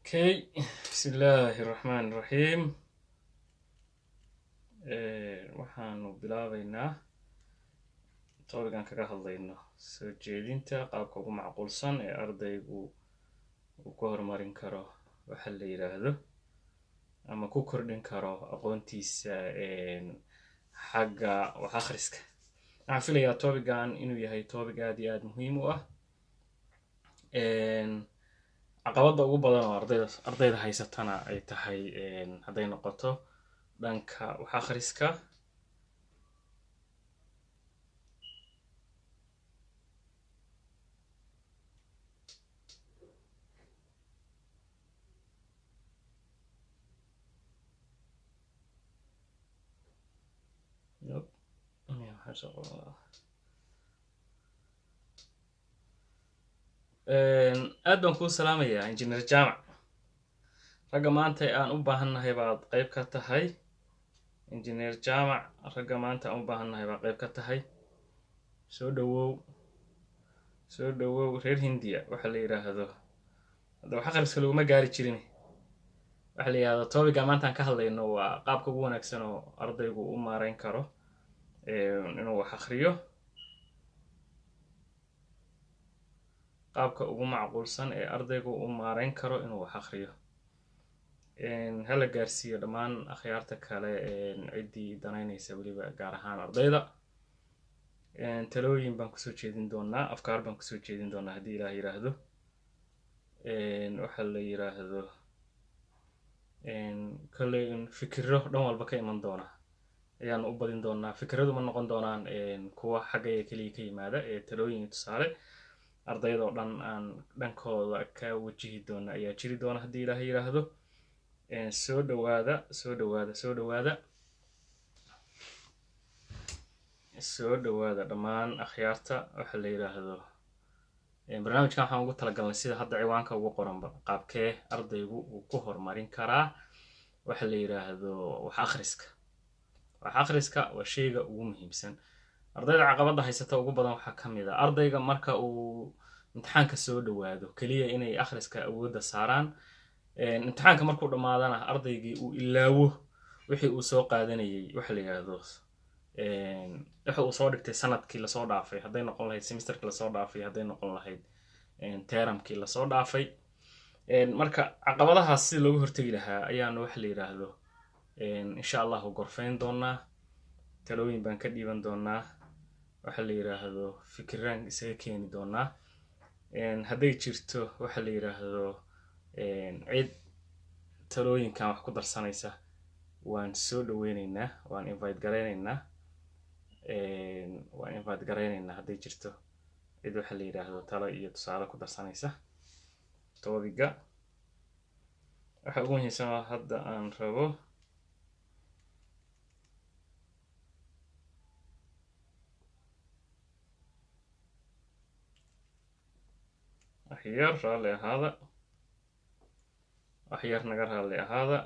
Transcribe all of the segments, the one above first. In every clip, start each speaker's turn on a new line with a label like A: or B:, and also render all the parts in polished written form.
A: Okay, بسم الله الرحمن الرحيم. waxaanu bilaabaynaa topican kaga hadlayno soo jeedinta qaabka ugu macquulsan ee ardaygu uu ku horumarin karo waxa la yiraahdo ama ku kordhin karo aqoontiisa xagga wax akhriska. Waxaan filayaa topican inuu yahay topic aad iyo aad muhiim u ah. caqabada ugu badan oo ardayda haysatana ay tahay hadday noqoto dhanka wax akhriska aad baan kuu salaamayaa engineer jaamac. ragga maanta aan u baahannahay baad qayb ka tahay. engineer jaamac, ragga maanta aan u baahannahay baad qayb ka tahay. soo dhawow reer hindiya waxa la yiraahdo hadda wax akhriska laguma gaari jirin. waxa la yiraahdo topica maanta aan ka hadlayno waa qaabka ugu wanaagsan oo ardaygu u maareyn karo inuu wax akhriyo, qaabka ugu macquulsan ee ardaygu u maareyn karo inuu wax akhriyo. hala gaarsiiyo dhammaan akhyaarta kale ciddii danaynaysa weliba gaar ahaan ardayda. talooyin baan kusoo jeedin doonaa, afkaar baan kusoo jeedin doonaa haddii ilaah yiraahdo. waxa la yiraahdo kale fikiro dhan walba ka iman doona ayaan u badin doonaa. fikiradu ma noqon doonaan kuwa xaggaya kaliya ka yimaada talooyin tusaale ardayda oo dhan aan dhankooda ka wajihi doona ayaa jiri doona haddii ilaah yiraahdo. soo dhawaada dhammaan akhyaarta. waxa la yiraahdo barnaamijkan waxaan ugu talagalnay sida hadda ciwaanka ugu qoranba qaabkee ardaygu uu ku horumarin karaa waxa la yiraahdo wax akhriska waa shayga ugu muhiimsan. ardayda caqabada haysata ugu badan waxaa ka mid ah ardayga marka uu imtixaanka soo dhawaado kaliya inay akhriska awoodda saaraan. imtixaanka markuu dhamaadana ardaygii uu ilaawo wixii uu soo qaadanayay waxa la yiraahdo waxa uu soo dhigtay sanadkii la soo dhaafay, hadday noqon lahayd semesterkii la soo dhaafay, hadday noqon lahayd termkii la soo dhaafay. marka caqabadahaas si looga hortagi lahaa ayaanu waxa la yiraahdo insha Allah gorfayn doonaa. talooyin baan ka dhiiban doonaa. waxa la yiraahdo fikiraan isaga keeni doonaa. hadday jirto waxa la yiraahdo cid talooyinkan wax ku darsanaysa waan soo dhaweynaynaa, waan invite gareynaynaa hadday jirto cid waxa la yiraahdo talo iyo tusaale ku darsanaysa topiga. waxa ugu muhiimsan hadda aan rabo waxyar naga raalli ahaada.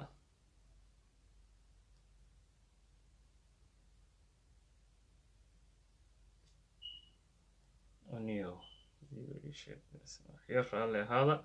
A: waxyar raalli ahaada.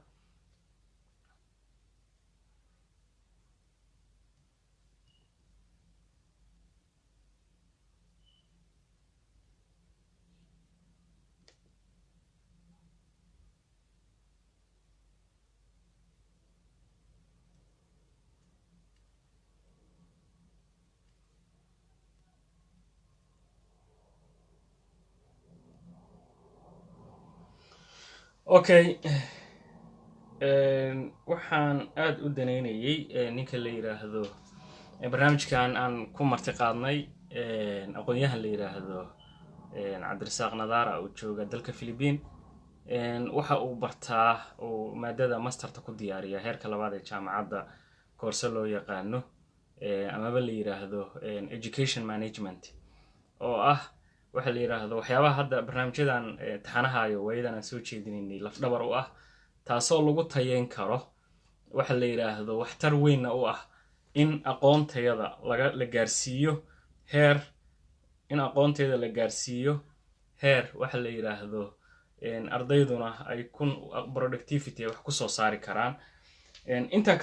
A: okay, waxaan aad u daneynayay ninka la yiraahdo barnaamijkan aan ku marti qaadnay aqoonyahan la yiraahdo Cabdirasaaq Nadaara oo jooga dalka Philippines. waxa uu bartaa oo maadada masterta ku diyaariya heerka labaad ee jaamacadda koorso loo yaqaano amaba la yiraahdo education management oo ah waxa la yiraahdo waxyaabaha hadda barnaamijyadan taxanahayo waydan aan soo jeedinaynay laf dhabar u ah taasoo lagu tayeyn karo waxa la yiraahdo waxtar weyn u ah in aqoontayada la gaarsiiyo heer waxa la yiraahdo ardayduna ay kun productivity wax ku soo saari karaan inta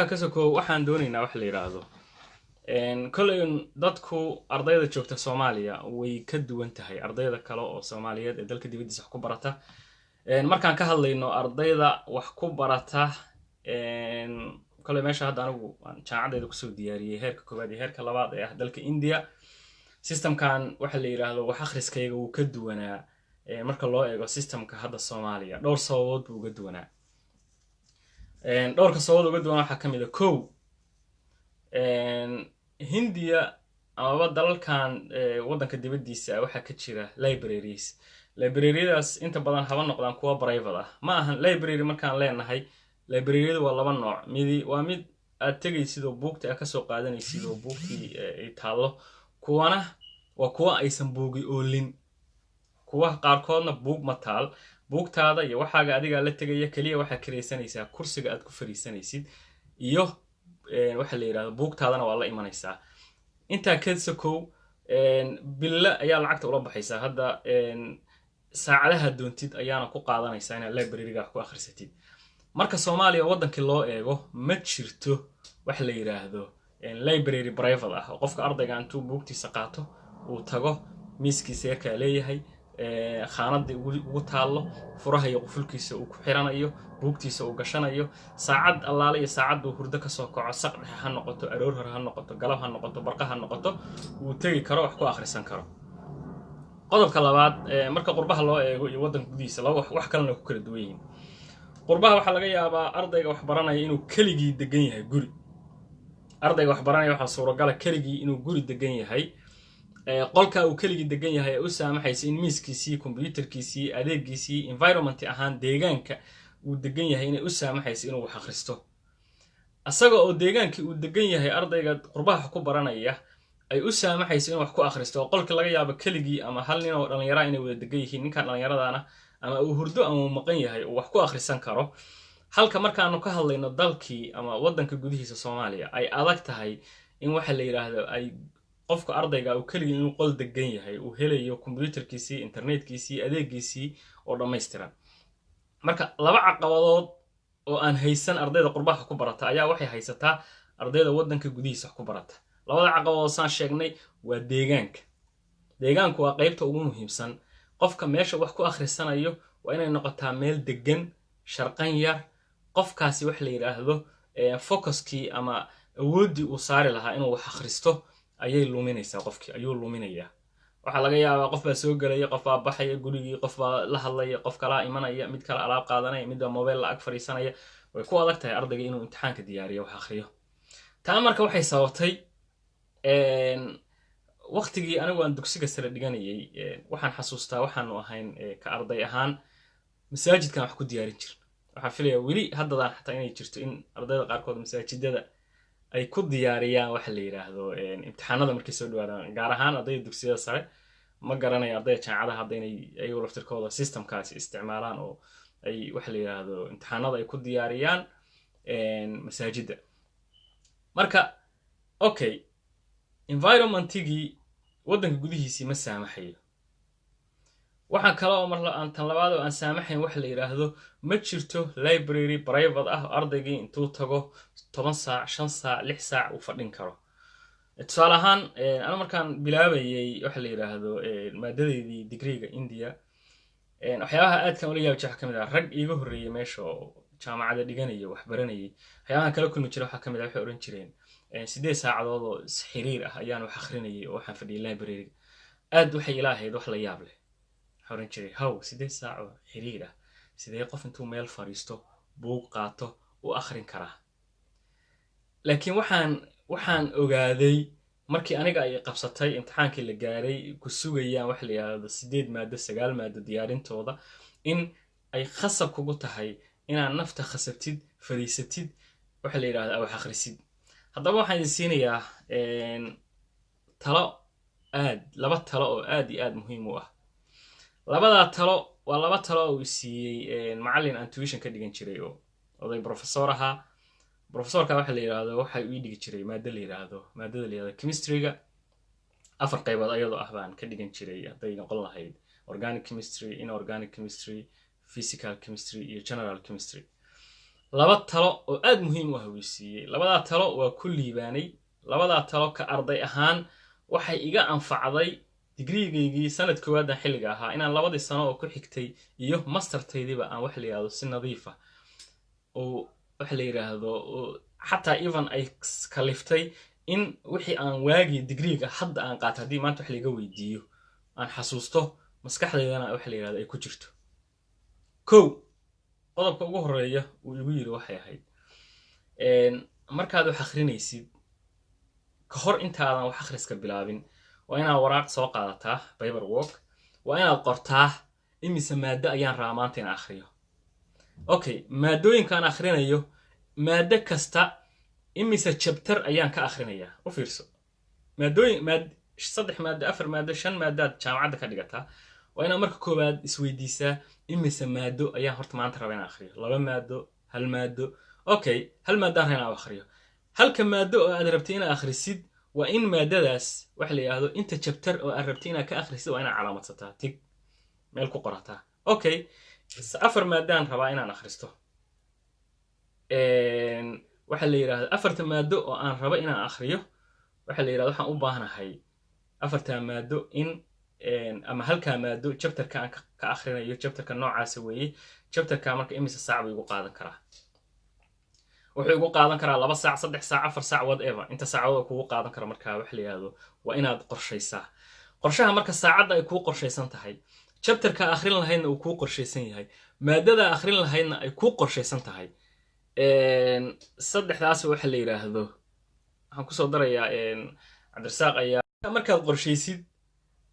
A: ka sokow waxaan doonaynaa waxa la yiraahdo kolay dadku ardayda joogta Soomaaliya way ka duwan tahay ardayda kale oo Soomaaliyeed ee dalka dibadiisa wax ku barata markaan ka hadlayno ardayda wax ku barata kolay meesha hadda anigu jaamacadeeda ku soo diyaariyay heerka koowaad iyo heerka labaad ee dalka India systemkan waxa la yiraahdo wax akhriskayga uu ka duwanaa marka loo eego systemka hadda Soomaaliya dhowr sababood buu uga duwanaa dhowrka sababood uga duwanaa waxa kamid ah kow Hindiya ama dalalkan wadanka dibadiisa waxa ka jira libraries inta badan haba noqdaan kuwa private ah ma ahan library markaan leenahay library waa laba nooc mid aad tagaysid oo buugta ka soo qaadanaysid oo buugtii ay taalo kuwana waa kuwa aysan buugi oolin kuwa qaarkoodna buug ma taal buugtaada iyo waxaaga adiga la tagaya kaliya waxa kireysanaysaa kursiga aad ku fariisanaysid iyo waxa la yiraahdo buugtaadana waa la imanaysaa inta ka sokow billa ayaa lacagta ula baxaysaa hadda saacadaha doontid ayaana ku qaadanaysaa inaad library-ga ku akhrisatid marka Soomaaliya wadankii loo eego ma jirto waxa la yiraahdo library private ah oo qofka ardayga intuu buugtiisa qaato uu tago miiskiisa ka leeyahay khaanada ugu taalo furaha iyo qufulkiisa uu ku xiranayo buugtiisa uu gashanayo saacad allaale iyo saacad uu hurdo ka soo kaco saqdh ha noqoto aroor hore ha noqoto galab ha noqoto barqa ha noqoto uu tagi karo wax ku akhrisan karo qodobka labaad marka qurbaha loo eego iyo wadanka gudihiisa wax kale ku kala duwan yihiin qurbaha waxa laga yaabaa ardayga wax baranaya inuu kaligii degan yahay guri ardayga wax baranaya waxa suuragal ah kaligii inuu guri degan yahay qolka uu kaligii degan yahay u saamaxaysa in miiskiisii computerkiisii adeegiisii environment ahaan deegaanka uu degan yahay inay u saamaxaysa inuu wax akhristo asaga oo deegaankii uu degan yahay ardayga qurbaha ku baranaya ay u saamaxaysa inuu wax ku akhristo qolka laga yaabo kaligii ama hal nin oo dhalinyaro inay wada degan yihiin ninkan dhalinyaradana ama uu hurdo ama uu maqan yahay uu wax ku akhrisan karo halka markaanu ka hadlayno dalkii ama wadanka gudihiisa Soomaaliya ay adag tahay in waxa la yiraahdo ay qofka ardayga uu kaligii inuu qol degan yahay uu helayo computerkiisii internetkiisii adeegiisii oo dhameystiran marka laba caqabadood oo aan haysan ardayda qurbaha ku barata ayaa waxay haysataa ardayda wadanka gudihiisa ku barata labada caqabadood saan sheegnay waa deegaanku waa qaybta ugu muhiimsan qofka meesha wax ku akhrisanayo waa inay noqotaa meel degan sharqan yar qofkaasi wax la yiraahdo focuskii ama awoodii uu saari lahaa inuu wax akhristo ayay luminaysaa qofkii ayuu luminayaa waxa laga yaabaa qof baa soo galaya qof baa baxaya gurigii qof baa la hadlaya qof kala imanaya mid kala alaab qaadanaya mid mobile la ag fariisanaya way ku adag tahay ardayga inuu imtixaanka diyaariyo wax akhriyo taa marka waxay sababtay waqtigii anigu aan dugsiga sare dhiganayay waxaan xasuustaa waxaanu ahayn ka arday ahaan masaajidkan wax ku diyaarin jir waxa filayaa wili haddadaan xataa inay jirto in ardayda qaarkood masaajidada ay ku diyaariyaan waxa la yiraahdo imtixaanada markay soo dhawaadaan gaar ahaan ardayda dugsiyada sare ma garanayo ardayda jaamacadaha hadda inay ayagu laftirkooda systemkaasi isticmaalaan oo ay waxa la yiraahdo imtixaanada ay ku diyaariyaan masaajida marka okay environmentigii wadanka gudihiisii ma saamaxayo waxaan kale oo mar aan tan labaad oo aan saamaxayn waxa la yiraahdo ma jirto library private ah ardaygii intuu tago 10 saac 5 saac 6 saac u fadhin karo tusaale ahaan ana markaan bilaabayay waxa la yiraahdo maadadeedii degree-ga India waxyaabaha aad kan ula yaabay waxa kamid ah rag iiga horeeyay meesha jaamacada dhiganaya wax baranayay waxyaabaha kala kulmi jiray waxa kamid ah waxay oran jireen 8 saacadood oo xiriir ah ayaan wax akhrinayay oo waxaan fadhiyay library aad waxay ilaahayd wax la yaab leh oran jiray how 8 saac oo xiriir ah sidee qof intuu meel fariisto buug qaato u akhrin karaa laakiin waxaan ogaaday markii aniga ay qabsatay imtixaankii la gaaray ku sugayaan wax la yiraahdo 8 maado 9 maado diyaarintooda in ay khasab kugu tahay inaad nafta khasabtid fariisatid waxa la yiraahdaa wax akhrisid haddaba waxaan idin siinayaa talo laba talo oo aad iyo aad muhiim u ah labada talo waa laba talo oo siiyay macallin aan tuition ka dhigan jiray oo oday professor aha professorka waxa la yiraahdo waxa uu dhigi jiray maadada la yiraahdo chemistry-ga afar qaybood ayadoo ah baan ka dhigan jiray haday noqon lahayd organic chemistry inorganic chemistry physical chemistry iyo general chemistry laba talo oo aad muhiim u ah uu siiyay labada talo waa ku liibaanay labada talo ka arday ahaan waxay iga anfacday degree-gaygii sanad koowaad xilliga ahaa inaan labadii sano oo ku xigtay iyo mastertaydiba aan wax la yiraahdo si nadiif ah oo wax la yiraahdo xataa even ay kaliftay in wixii aan waagi degree-ga hadda aan qaatay hadii maanta wax laga weydiiyo aan xasuusto maskaxdaydana wax la yiraahdo ay ku jirto qodobka ugu horeeya uu igu yiri waxay ahayd markaad wax akhrinaysid ka hor intaadan wax akhriska bilaabin waa inaad waraaq soo qaadataa paperwork waa inaad qortaa imise maado ayaan rabaa maanta in akhriyo okay maadooyinkaan akhrinayo maado kasta imise chapter ayaan ka akhrinayaa u fiirso maadooyin saddex maado afar maado shan maadaad jaamacadda ka dhigataa waa inaad marka koowaad isweydiisaa imise maado ayaan horta maanta rabaa inaan akhriyo laba maado hal maado okay hal maadaan rabaa inaan akhriyo halka maado oo aad rabtay inaad akhrisid waa in maadadaas wax la yiraahdo inta chapter oo aad rabtay inaad ka akhrisid waa inaad calaamadsataa tig meel ku qorataa okay afar maadaan rabaa inaan akhristo waxa la yiraahdo afarta maado oo aan rabo inaan akhriyo waxa la yiraahdo waxaan u baahanahay afarta maado in ama halka maado chapterka aan ka akhrinayo chapterka noocaas weeye chapterka marka imise saac buu igu qaadan karaa wuxuu igu qaadan karaa 2 saac 3 saac 4 saac whatever inta saacadood kugu qaadan kara marka wax la yiraahdo waa inaad qorshaysaa qorshaha marka saacada ay ku qorshaysan tahay chapterka akhrin lahaydna uu ku qorshaysan yahay maadada akhrin lahaydna ay ku qorshaysan tahay saddexdaas waxa la yiraahdo waxaan ku soo darayaa Cabdirasaaq ayaa markaad qorshaysid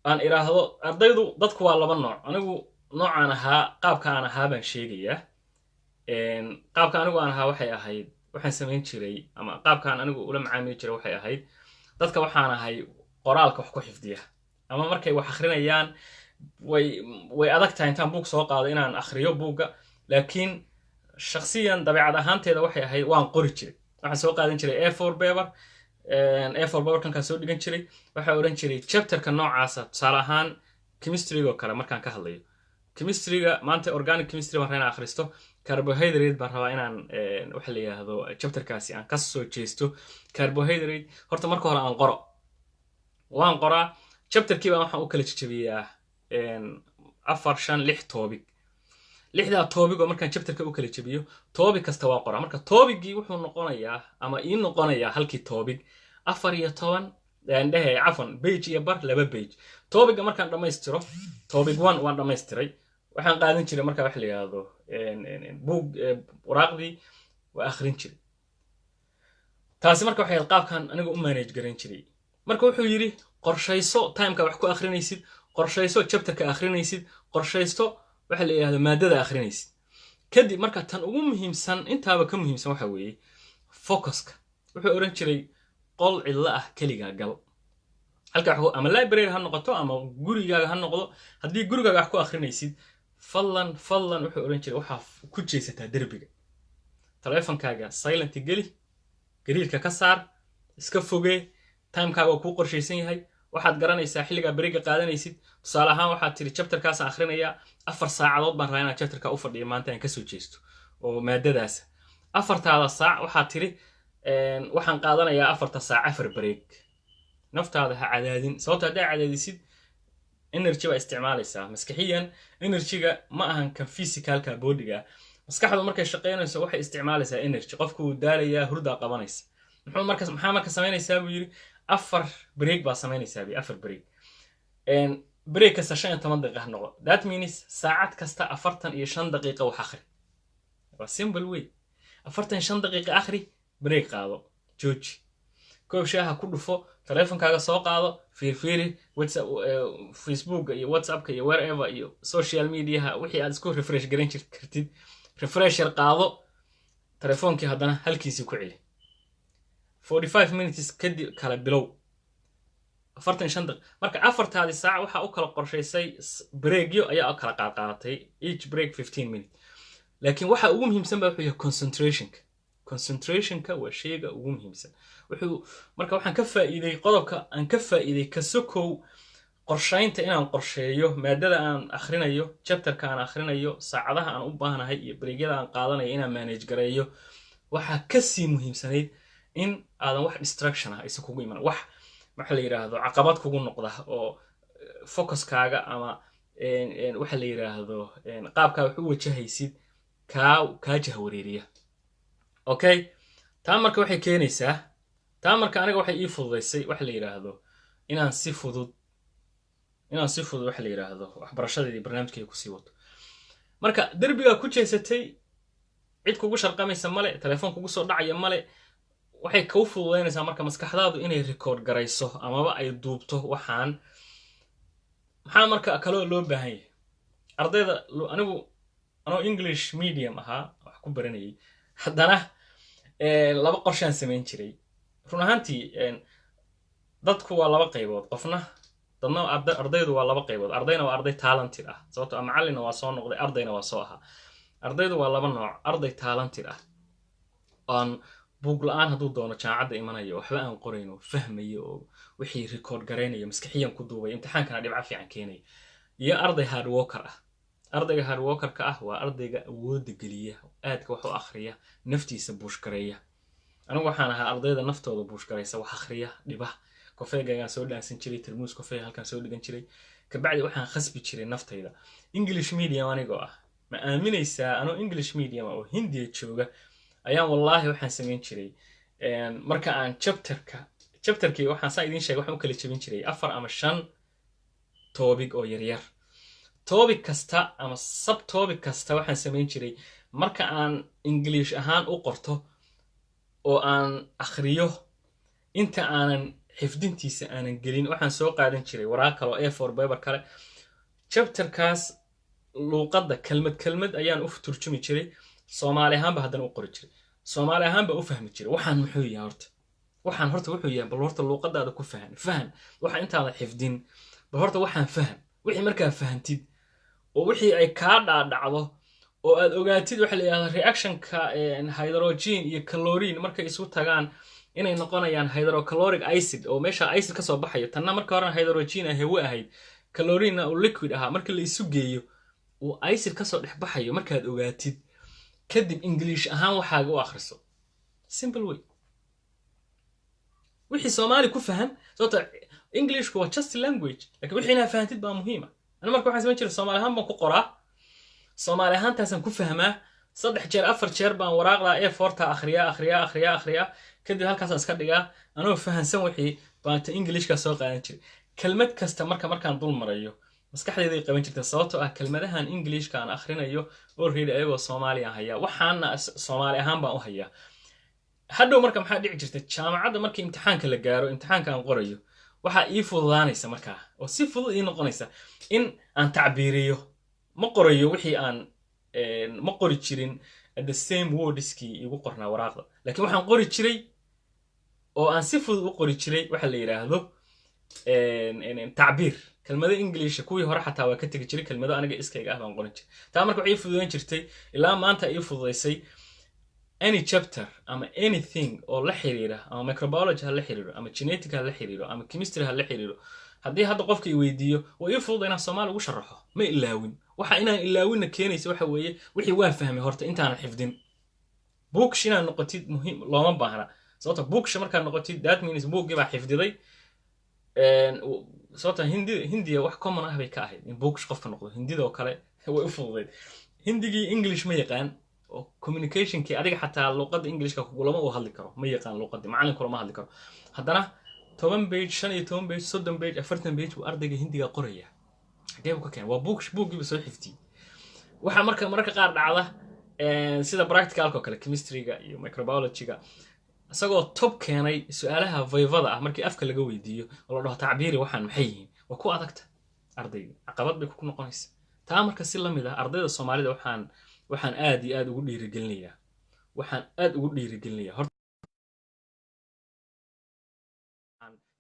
A: aan iraahdo ardaydu dadku waa laba nooc anigu noocaan ahaa qaabka aan ahaa baan sheegayaa qaabka anigu aan ahaa waxay ahayd waxaan sameyn jiray ama qaabkaan anigu ula macaamili jiray waxay ahayd dadka waxaan ahay qoraalka wax ku xifdiya ama markay wax akhrinayaan way adag tahay intaan buug soo qaado inaan akhriyo buugga laakiin shakhsiyan dabeecad ahaanteeda waxay ahayd waan qori jiray waxaan soo qaadan jiray A4 paper A4 paper kan soo dhigan jiray waxa oran jiray chapterka noocaas tusaale ahaan chemistry-ga kale markaan ka hadlayo chemistry-ga maanta organic chemistry baan rabaa akhristo carbohydrate baan rabaa inaan wax la yiraahdo chapterkaasi aan ka soo jeesto carbohydrate horta marka hore aan qoro waan qoraa chapterkii baan waxaan u kala jajabiyaa 4 5 6 topic lixda topic oo markaan chapterka u kala jabiyo topic kasta waa qoraa marka topicii wuxuu noqonayaa ama ii noqonayaa halkii topic 14 dhahay afan page iyo bar laba page topic markaan dhameystiro topic 1 waan dhameystiray waxaan qaadan jiray marka wax la yiraahdo book waraaqdi waa akhrin jiray taasi marka waxay qaabkan anigu u manage garan jiray marka wuxuu yiri qorshayso time-ka wax ku akhrinaysid qorshayso chapter-ka akhrinaysid qorshaysto waxa la yiraahdo maadada akhrinaysid kadib marka tan ugu muhiimsan intaaba ka muhiimsan waxa weeye focus-ka wuxuu oran jiray qol cidla ah kaliya gal halka ama library ha noqoto ama gurigaaga ha noqdo hadii gurigaaga wax ku akhrinaysid fadlan wuxuu oran jiray waxa ku jeesataa darbiga teleefankaaga silent gali gariirka ka saar iska fogee time-kaaga ku qorshaysan yahay waxaad garanaysaa xilliga break qaadanaysid tusaale ahaan waxaad tiri chapterkaas akhrinaya 4 saacadood baan rabaa inaan chapterka u fadhiyo maanta aan ka soo jeesto oo maadadaas 4taada saac waxaad tiri waxaan qaadanayaa 4 saac 4 break naftaada ha cadaadin sababtoo haday cadaadisid energy ba isticmaalaysaa maskaxiyan energy-ga ma ahan kan physicalka body-ga maskaxdu markay shaqeynayso waxay isticmaalaysaa energy qofku uu daalayaa hurda qabanaysa maxaa marka sameynaysaa buu yiri 4 break baa sameynaysaa 4 break break kasta 15 daqiiqo noqo that means saacad kasta 45 daqiiqo wax akhri waa simple way 45 daqiiqo akhri break qaado jooji koob shaaha ku dhufo teleefankaaga soo qaado fiiri WhatsApp Facebook iyo WhatsApp iyo wherever iyo social media wixii aad isku refresh garan kartid refresher qaado telefoonkii haddana halkiisii ku celi 45 minutes kadib kala bilow 45 daqiiqo marka afartaadii saac waxaa u kala qorshaysay breakyo ayaa u kala qaadatay each break 15 minutes laakiin waxa ugu muhiimsan baa wuxuu yahay concentrationka waa shayga ugu muhiimsan marka waxaan ka faa'iiday qodobka aan ka faa'iiday ka sokow qorshaynta inaan qorsheeyo maadada aan akhrinayo chapterka aan akhrinayo saacadaha aan u baahanahay iyo breakyada aan qaadanayo inaan manage gareeyo waxa ka sii muhiimsanayd in aadan wax distraction ah aysan kugu iman wax waxa la yiraahdo caqabad kugu noqda oo focuskaaga ama waxa la yiraahdo qaabka wax u wajahaysid ka jahwareeriya okay taa marka waxay keenaysaa taa marka aniga waxay ii fududeysay waxa la yiraahdo inaan si fudud waxa la yiraahdo waxbarashadeedii barnaamijkayga ku sii wato marka darbiga ku jeesatay cid kugu sharqamaysa male telefoon kugu soo dhacaya male waxay ka fududeynaysaa marka maskaxdaadu inay record garayso amaba ay duubto waxaan maxaa marka kale loo baahan yahay ardayda anigu English medium ahaa wax ku baranayay haddana laba qorshaan sameyn jiray run ahaantii dadku waa laba qaybood qofna dadna ardaydu waa laba qaybood ardayna waa arday talented ah sababtoo ah macallina waa soo noqday ardayna waa soo ahaa ardaydu waa laba nooc arday talented ah aan buug la'aan hadduu doono jaamacadda imanayo waxba aan qorayno fahmayo oo wixii record gareynayo maskaxiyan ku duubay imtixaankana dhibco fiican keenay iyo arday hard worker ah ardayga hard worker-ka ah waa ardayga awood geliya aadka wax u akhriya naftiisa buush gareeya anigu waxaan ahaa ardayda naftooda buush gareysa wax akhriya dhiba kofeegaan soo dhaansan jiray tarmuus kofeey halkan soo dhigan jiray ka bacdi waxaan khasbi jiray naftayda English medium anigoo ah ma aaminaysaa anoo English medium oo Hindiya jooga ayaan wallahi waxaan sameyn jiray marka aan chapterkii waxaan saa idin sheegay waxaan u kala jabin jiray 4 ama 5 topic oo yaryar topic kasta ama sub topic kasta waxaan sameyn jiray marka aan English ahaan u qorto oo aan akhriyo inta aanan xifdintiisa aanan gelin waxaan soo qaadan jiray waraaq kale oo A4 paper kale chapterkaas luqadda kelmad ayaan u turjumi jiray Soomaali ahaan ba haddana u qori jiray Soomaali ahaan ba u fahmi jiray waxaan muxuu yahay horta wuxuu yahay bal horta luqadaada ku faham waxa intaada xifdin bal horta waxaan faham wixii markaa fahantid oo wixii ay ka dhaadhacdo oo aad ogaatid waxa la yiraahdo reactionka hydrogen iyo chlorine markay isu tagaan inay noqonayaan hydrochloric acid oo meesha acid ka soo baxayo tanna marka hore hydrogen ah hewa ahayd chlorine oo liquid aha marka la isu geeyo oo acid ka soo dhex baxayo markaad ogaatid kadib English ahaan waxaaga u akhriso simple way wixii Soomaali ku faham sababta English waa just language laakiin wixii inaad fahantid baa muhiim ah ana marka waxaan sameyn jiray Soomaali ahaan baan ku qoraa Soomaali ahaan taasan ku fahmaa 3 jeer 4 jeer baan waraaqda A4 ta akhriya kadib halkaas iska dhigaa anoo fahansan wixii baan ta English ka soo qaadan jiray kelmad kasta markaan dul marayo maskaxdayda ay qaban jirtay sababtoo ah kelmadahan English ka aan akhrinayo already ayagoo Soomaali ah haya waxaana Soomaali ahaan baan u hayaa hadhow marka maxaa dhici jirtay jaamacadda markii imtixaanka la gaaro imtixaanka aan qorayo waxa ii fududaanaysa markaa oo si fudud ii noqonaysa in aan tacbiiriyo ma qorayo wixii aan ma qori jirin the same wordskii igu qornaa waraaqda laakiin waxaan qori jiray oo aan si fudud u qori jiray waxa la yiraahdo tacbiir kelmada English kuwii hore xataa waa ka tagi jiray kelmado aniga iskayga ah baan qoran jiray taa marka waxay fududeyn jirtay ilaa maanta ay fududeysay any chapter ama anything oo la xiriira ama microbiology ha la xiriiro ama genetic ha la xiriiro ama chemistry ha la xiriiro haddii hadda qofka i weydiiyo waa ii fudud inaan Soomaali ugu sharaxo ma ilaawin waxa inaan ilaawina keenaysa waxa weeye wixii waan fahmay horta intaan xifdin booksh inaan noqotid muhiim looma baahna sababta booksh markaan noqotid that means bookgi baa xifdiday sababta hindiya wax common ah bay ka ahayd in booksh qofka noqdo hindida oo kale way u fududeed hindigii English ma yaqaan oo communicationkii adiga xataa luqadda Englishka kugulama u hadli karo ma yaqaan luqadda macallinkuna ma hadli karo haddana 10 page 15 page 30 page 40 page uu ardayga hindiga qoraya xagee ka keen waa bookgiiba soo xifti waxa marka qaar dhacda sida practicalka kale chemistry-ga iyo microbiology-ga asagoo top keenay su'aalaha vivada ah markii afka laga weydiiyo oo la dhaho tacbiiri waxaan maxay yihiin waa ku adagta ardayga caqabad bay ku noqonaysaa taa marka si lamid ah ardayda Soomaalida waxaan aad iyo aad ugu dhiirigelinayaa waxaan aad ugu dhiirigelinayaa horta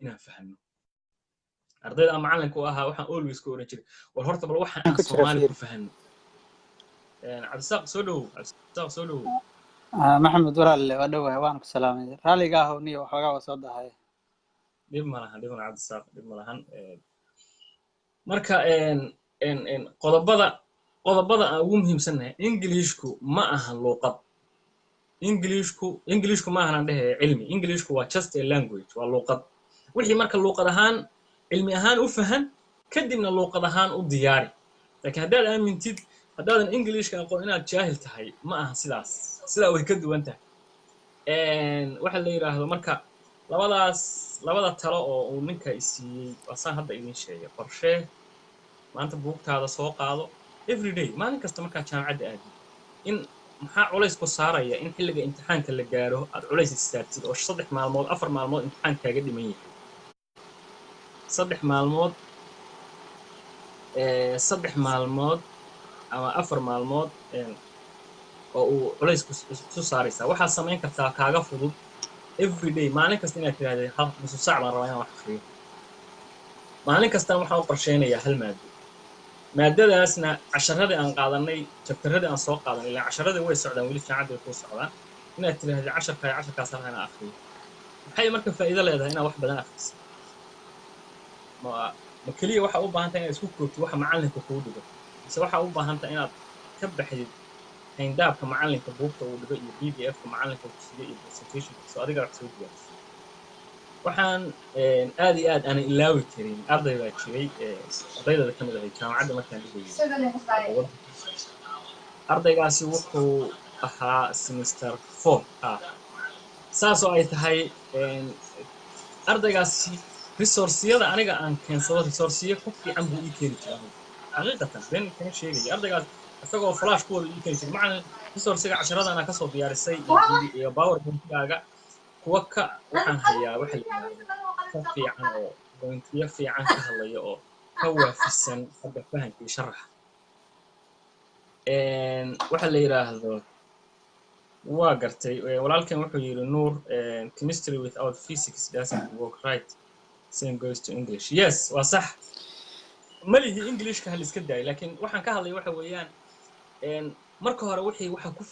A: inaan fahno ardayda aan macallinka u ahaa waxaan always ku oran jiray war horta bal waxaan aan Soomaali ku fahno cabdisaaq soo dhowow
B: maxamed walaale waa dhawahay waan ku salaamay raaliga ah niyo waxoogaa waa soo dahay
A: dhib ma lahan cabdisaaq dhib ma lahan marka qodobada aan ugu muhiimsannahay ingiliishku ma ahan luuqad ingiliishku ma ahan aan dhehe cilmi ingiliishku waa just a language waa luuqad wixii marka luuqad ahaan cilmi ahaan u fahan kadibna luuqad ahaan u diyaari laakiin haddaad aamintid haddaadan ingiliishka aqoon inaad jaahil tahay ma aha sidaa way ka duwan tahay waxa la yidhaahdo marka labada talo oo uu ninka isiiyey waasaan hadda idin sheegay qorshee maanta buugtaada soo qaado everyday maalin kasta markaad jaamacadda aadid in maxaa culays ku saaraya in xilliga imtixaanka la gaaro aad culays istaagtid oo 3 maalmood 4 maalmood imtixaan kaaga dhiman yahay 3 maalmood ama 4 maalmood oo uu culays ku saaraysaa waxaad samayn kartaa kaaga fudud everyday maalin kasta inaad tiraahdo hal nus saac baan rabaa inaan wax akhriyo maalin kastana waxaan u qorsheynayaa hal maadadaasna casharadii aan qaadanay jabtaradii aan soo qaadanay ilaa casharadii way socdaan weli jaamacadda way ku socdaan inaad tiraahdo casharkaas halka inaan akhriyo maxay marka faa'iido leedahay inaad wax badan akhriso ma keliya waxa u baahan tahay inaad isku koobtid waxa macallinka kuu dhigo mise waxa u baahan tahay inaad ka baxdid hayndaabka macallinka buugta uu dhigo iyo pdf-ka macallinka uu siiyo iyo presentation soo adiga wax soo diyaarisa waxaan aad iyo aad aanan ilaawi karin arday baa jiray ardaydada ka mid ahay jaamacadda markaan dhigayay ardaygaasi wuxuu ahaa semester 4 saasoo ay tahay ardaygaasi resourceyada aniga aan keensado resourceyo ku fiican buu ii keeni jiray xaqiiqatan been kama sheegaya ardaygaas isagoo flash kuwada ii keeni jiray macallin resourcega casharadana ka soo diyaarisay iyo powerpoint-gaaga kuwa waxaan hayaa waxa la yidhaahdo ka fiican oo pointiyo fiican ka hadlaya oo ka waafisan hadda fahankii sharaxa waxa la yidhaahdo waa gartay walaalkan wuxuu yidhi nuur chemistry without physics doesn't work right same goes to English yes waa sax malihi Englishka hal iska daay laakiin waxaan ka hadlay waxa weeyaan marka hore wixii waxa ku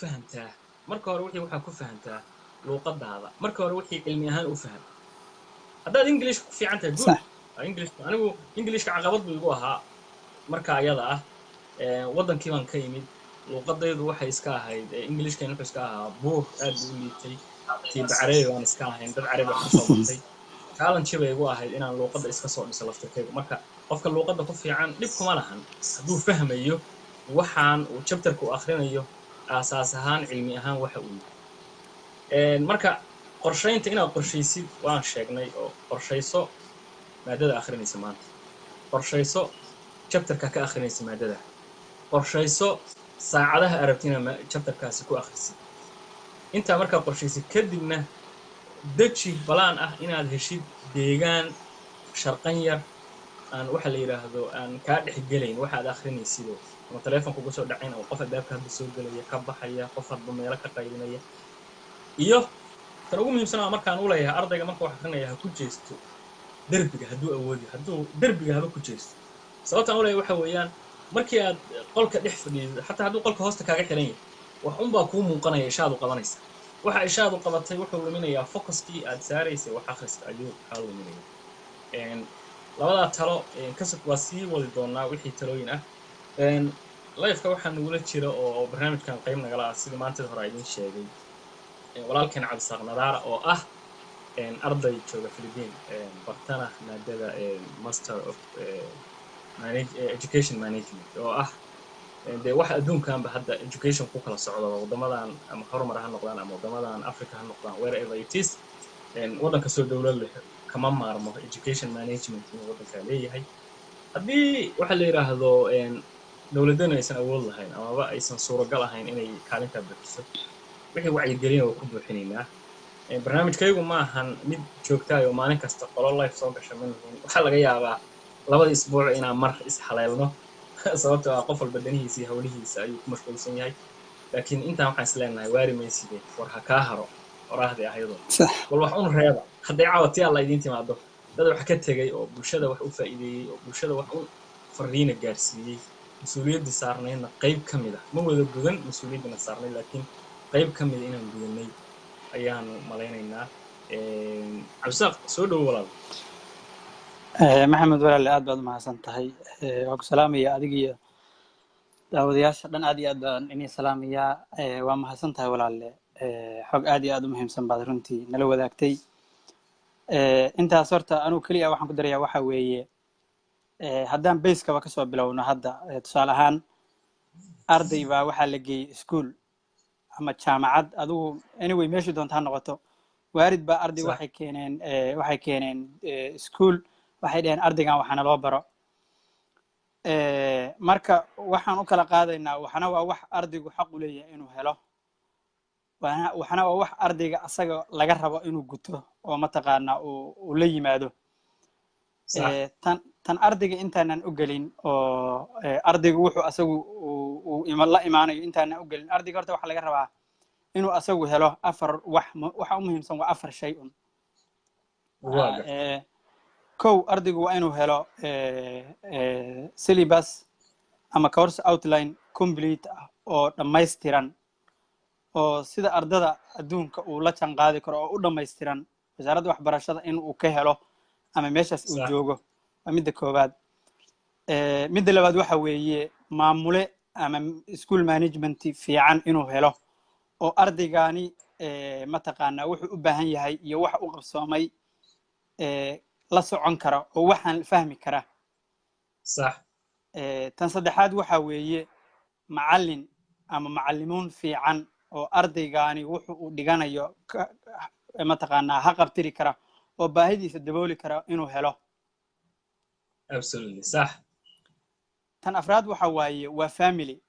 A: fahantaa luuqadaada marka hore wixii cilmi ahaan u faham haddaad English ku fiican tahay good anigu Englishka caqabad buu igu ahaa marka ayada ah wadankii baan ka yimid luuqadaydu waxay iska ahayd Englishka wuxuu iska ahaa buur aad u liitay tii bacreey waan iska ahayn dad carabi wax soo bartay challenge bay igu ahayd inaan luuqada iska soo dhiso laftirkeeda marka qofka luuqada ku fiican dhib kuma lahan hadduu fahmayo waxaan uu chapterku akhrinayo aasaas ahaan cilmi ahaan waxa uu marka qorsheynta inaad qorshaysid waan sheegnay oo qorshayso maadada akhrinaysa maanta qorshayso chapterka ka akhrinaysa maadada qorshayso saacadaha arabtina chapterkaasi ku akhrisid inta marka qorshaysid kadibna deji balaan ah inaad heshid deegaan sharqan yar aan waxa la yiraahdo aan ka dhexgelayn waxa aad akhrinaysid ama telefoonka ugu soo dhacayn ama qof albaabka hadda soo galaya ka baxaya qof hadba meelo ka qaybinaya iyo tan ugu muhiimsan markaan u leeyahay ardayga marka wax akhrinaya ha ku jeesto derbiga hadduu awoodi hadduu derbiga haba ku jeesto sababtaan u leeyahay waxa weeyaan markii aad qolka dhex fadhido xataa hadduu qolka hoosta kaaga xiran yahay wax unbaa kuu muuqanaya ishaadu qabanaysa waxa ishaadu qabatay wuxuu luminayaa focuskii aad saaraysay wax akhrista ayuu kaa luminaya labadaa talo kasab waa sii wadi doonaa wixii talooyin ah live-ka waxaa nagula jira oo barnaamijkan qayb nagala ah sidii maantida hore idiin sheegay walaalkeen cabdisaaq nadaara oo ah arday jooga Philippines bartana maadada Master of Education Management oo ah dee waxa adduunkanba hadda education ku kala socdo wadamadan ama horumar ha noqdaan ama wadamadan Africa ha noqdaan wherever it is wadanka soo dowlad leh kama maarmo education management inuu wadanka leeyahay haddii waxa la yiraahdo dowladana aysan awood lahayn amaba aysan suuragal ahayn inay kaalinta bixiso wixii wacyigelin oo ku buuxinaynaa barnaamijkaygu ma ahan mid joogtaay oo maalin kasta qolo live soo gasha minhu waxaa laga yaabaa labada isbuuc inaan mar is haleelno sababtoo ah qof walba danihiisa iyo hawlihiisa ayuu ku mashquulsan yahay laakiin intaan waxaan isleenahay waari mayside war ha kaa haro oraahdi ahaydoo
B: sax
A: bal wax un reeba hadday caawati alla idiin timaado dad wax ka tegay oo bulshada wax u faa'iideeyey oo bulshada wax un fariina gaarsiiyey mas-uuliyaddii saarnaydna qayb ka mid ah ma wada gudan mas-uuliyaddina saarnayd laakiin qayb ka mida inaan gudanay ayaanu malaynaynaa cabdisaaq soo dhowo walaal
B: maxamed walaale aad baad u mahadsan tahay waan ku salaamaya adiga iyo daawadayaasha dhan aad iyo aad baan inii salaamayaa waa mahadsan tahay walaale xog aad iyo aad u muhiimsan baad runtii nala wadaagtay intaas horta anugu keliya waxaan ku darayaa waxa weeye haddaan bayskaba kasoo bilowno hadda tusaale ahaan arday baa waxaa la geeyey iskuol ama jaamacad adigu anyway meeshii doonta ha noqoto waarid baa arday waxay keeneen iskuol waxay dhaheen ardaygan waxaana loo baro marka waxaan u kala qaadaynaa waxna waa wax ardaygu xaq u leeyahay inuu helo waxna waa wax ardayga asaga laga rabo inuu guto oo mataqaanaa uu la yimaado tan ardayga intaanan u gelin oo ardaygu wuxuu asagu la imaanayo intaanan u gelin ardayga horta waxaa laga rabaa inuu asagu helo waxa u muhiimsan waa 4 shay un kow ardaygu waa inuu helo syllabus ama course outline complete ah oo dhammaystiran oo sida ardada adduunka uu la janqaadi karo oo u dhammaystiran wasaaradda waxbarashada in uu ka helo ama meeshaas uu joogo waa midda koowaad midda labaad waxa weeye maamule ama school management fiican inuu helo oo ardaygaani mataqaanaa wuxuu u baahan yahay iyo waxa u qabsoomay la socon kara oo waxaan fahmi kara
A: sax
B: tan saddexaad waxa weeye macallin ama macallimuun fiican oo ardaygaani wuxuu uu dhiganayo mataqaanaa ha qabtiri kara oo baahidiisa dabooli kara inuu helo
A: absolutely sax
B: tan afraad waxa waaye waa family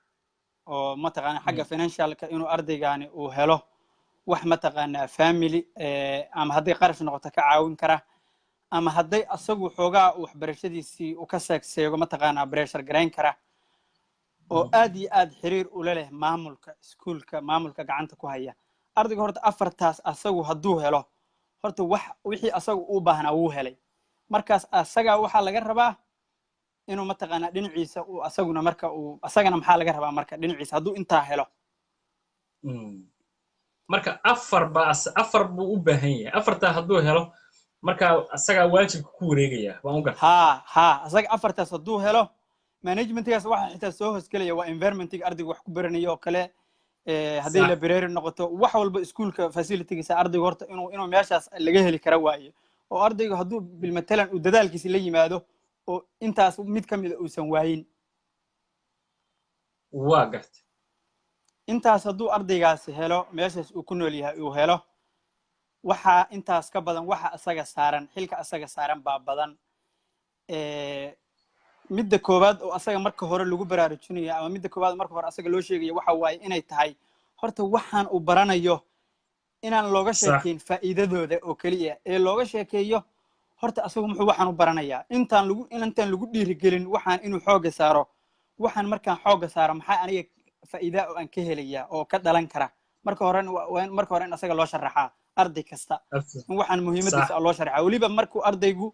B: oo mataqaanaa xagga financialka inuu ardaygaani uu helo wax mataqaanaa family ama hadday qarash noqoto ka caawin kara ama hadday asagu xoogaa waxbarashadiisii u ka seegseego mataqaanaa pressure garayn kara oo aad iyo aad xiriir ula leh maamulka iskuulka maamulka gacanta ku haya ardayga horta afartaas asagu hadduu helo horta wixii asagu u baahnaa wuu helay markaas asaga waxaa laga rabaa inuu mataqaanaa dhinaciisa asaguna marka asagana maxaa laga rabaa marka dhinaciisa hadduu intaa helo
A: marka afar buu u baahan yahay afartaa hadduu helo marka asagaa waajibka ku wareegaya waan u gartaa
B: asaga afartaas hadduu helo managementgaas waxa xitaa soo hoosgelaya waa environmentiga ardayga wax ku baranayo oo kale hadday library noqoto wax walba iskuulka facilitygiisa ardayga horta inuu meeshaas laga heli kara waaye oo ardaygu hadduu bilmatalan uu dadaalkiisa la yimaado oo intaas mid ka mida uusan waayin
A: waa garta
B: intaas hadduu ardaygaasi helo meeshaas uu ku nool yahay uu helo waxaa intaas ka badan waxa asaga saaran xilka asaga saaran baa badan midda koowaad oo asaga marka hore lagu baraarujinayo ama midda koowaad marka hore asaga loo sheegayo waxa waaye inay tahay horta waxaan uu baranayo inaan looga sheekeyn faa'iidadooda oo keliya ee looga sheekeeyo horta asagu muxuu waxaan u baranayaa intaan lagu dhiirigelin waxaan inuu xooga saaro waxaan markaan xooga saaro maxaa aniga faa'iida oo aan ka helayaa oo ka dhalan kara marka hore in asaga loo sharaxaa arday kasta in waxaan muhiimadiisa loo sharaxaa weliba markuu ardaygu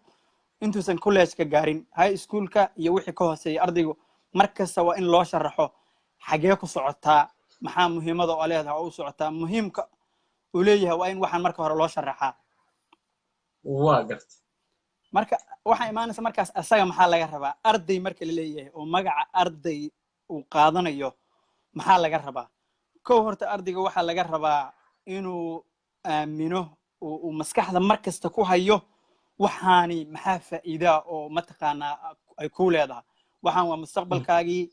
B: intuusan college-ka gaarin high schoolka iyo wixii ka hooseeya ardaygu markasta waa in loo sharaxo xagee ku socotaa maxaa muhiimada oo leedahay oo u socotaa muhiimka uu leeyahay waa in waxaan marka hore loo sharaxaa
A: waa garta
B: marka waxaa imaanaysa markaas asaga maxaa laga rabaa arday marka la leeyahay oo magaca arday uu qaadanayo maxaa laga rabaa kow horta ardayga waxaa laga rabaa inuu aamino uu maskaxda markasta ku hayo waxaani maxaa faa'iida oo mataqaanaa ay ku leedahay waxaan waa mustaqbalkaagii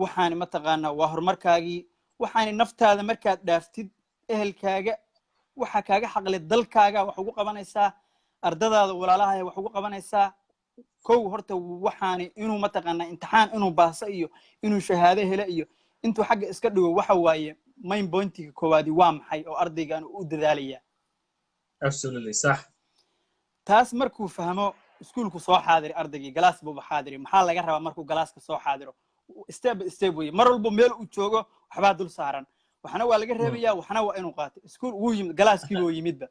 B: waxaani mataqaanaa waa horumarkaagii waxaani naftaada markaad dhaaftid ehelkaaga waxa kaaga xaqle dalkaaga wax ugu qabanaysaa ardadaada walaalaha wax ugu qabanaysaa kow horta waxaani inuu mataqaanaa imtixaan inuu baaso iyo inuu shahaado hele iyo intuu xagga iska dhigo waxa waaye main pointiga koowaadi waa maxay oo ardaygan u dadaalaya
A: absolutely sax
B: taas markuu fahmo iskuulku soo xaadiri ardaygii galaas buuba xaadiri maxaa laga rabaa markuu galaaska soo xaadiro step by step weeye mar walba meel uu joogo waxbaa dul saaran waxna waa laga reebaya waxna waa inuu qaato iskuul uu yimid galaaskiiba uu yimidba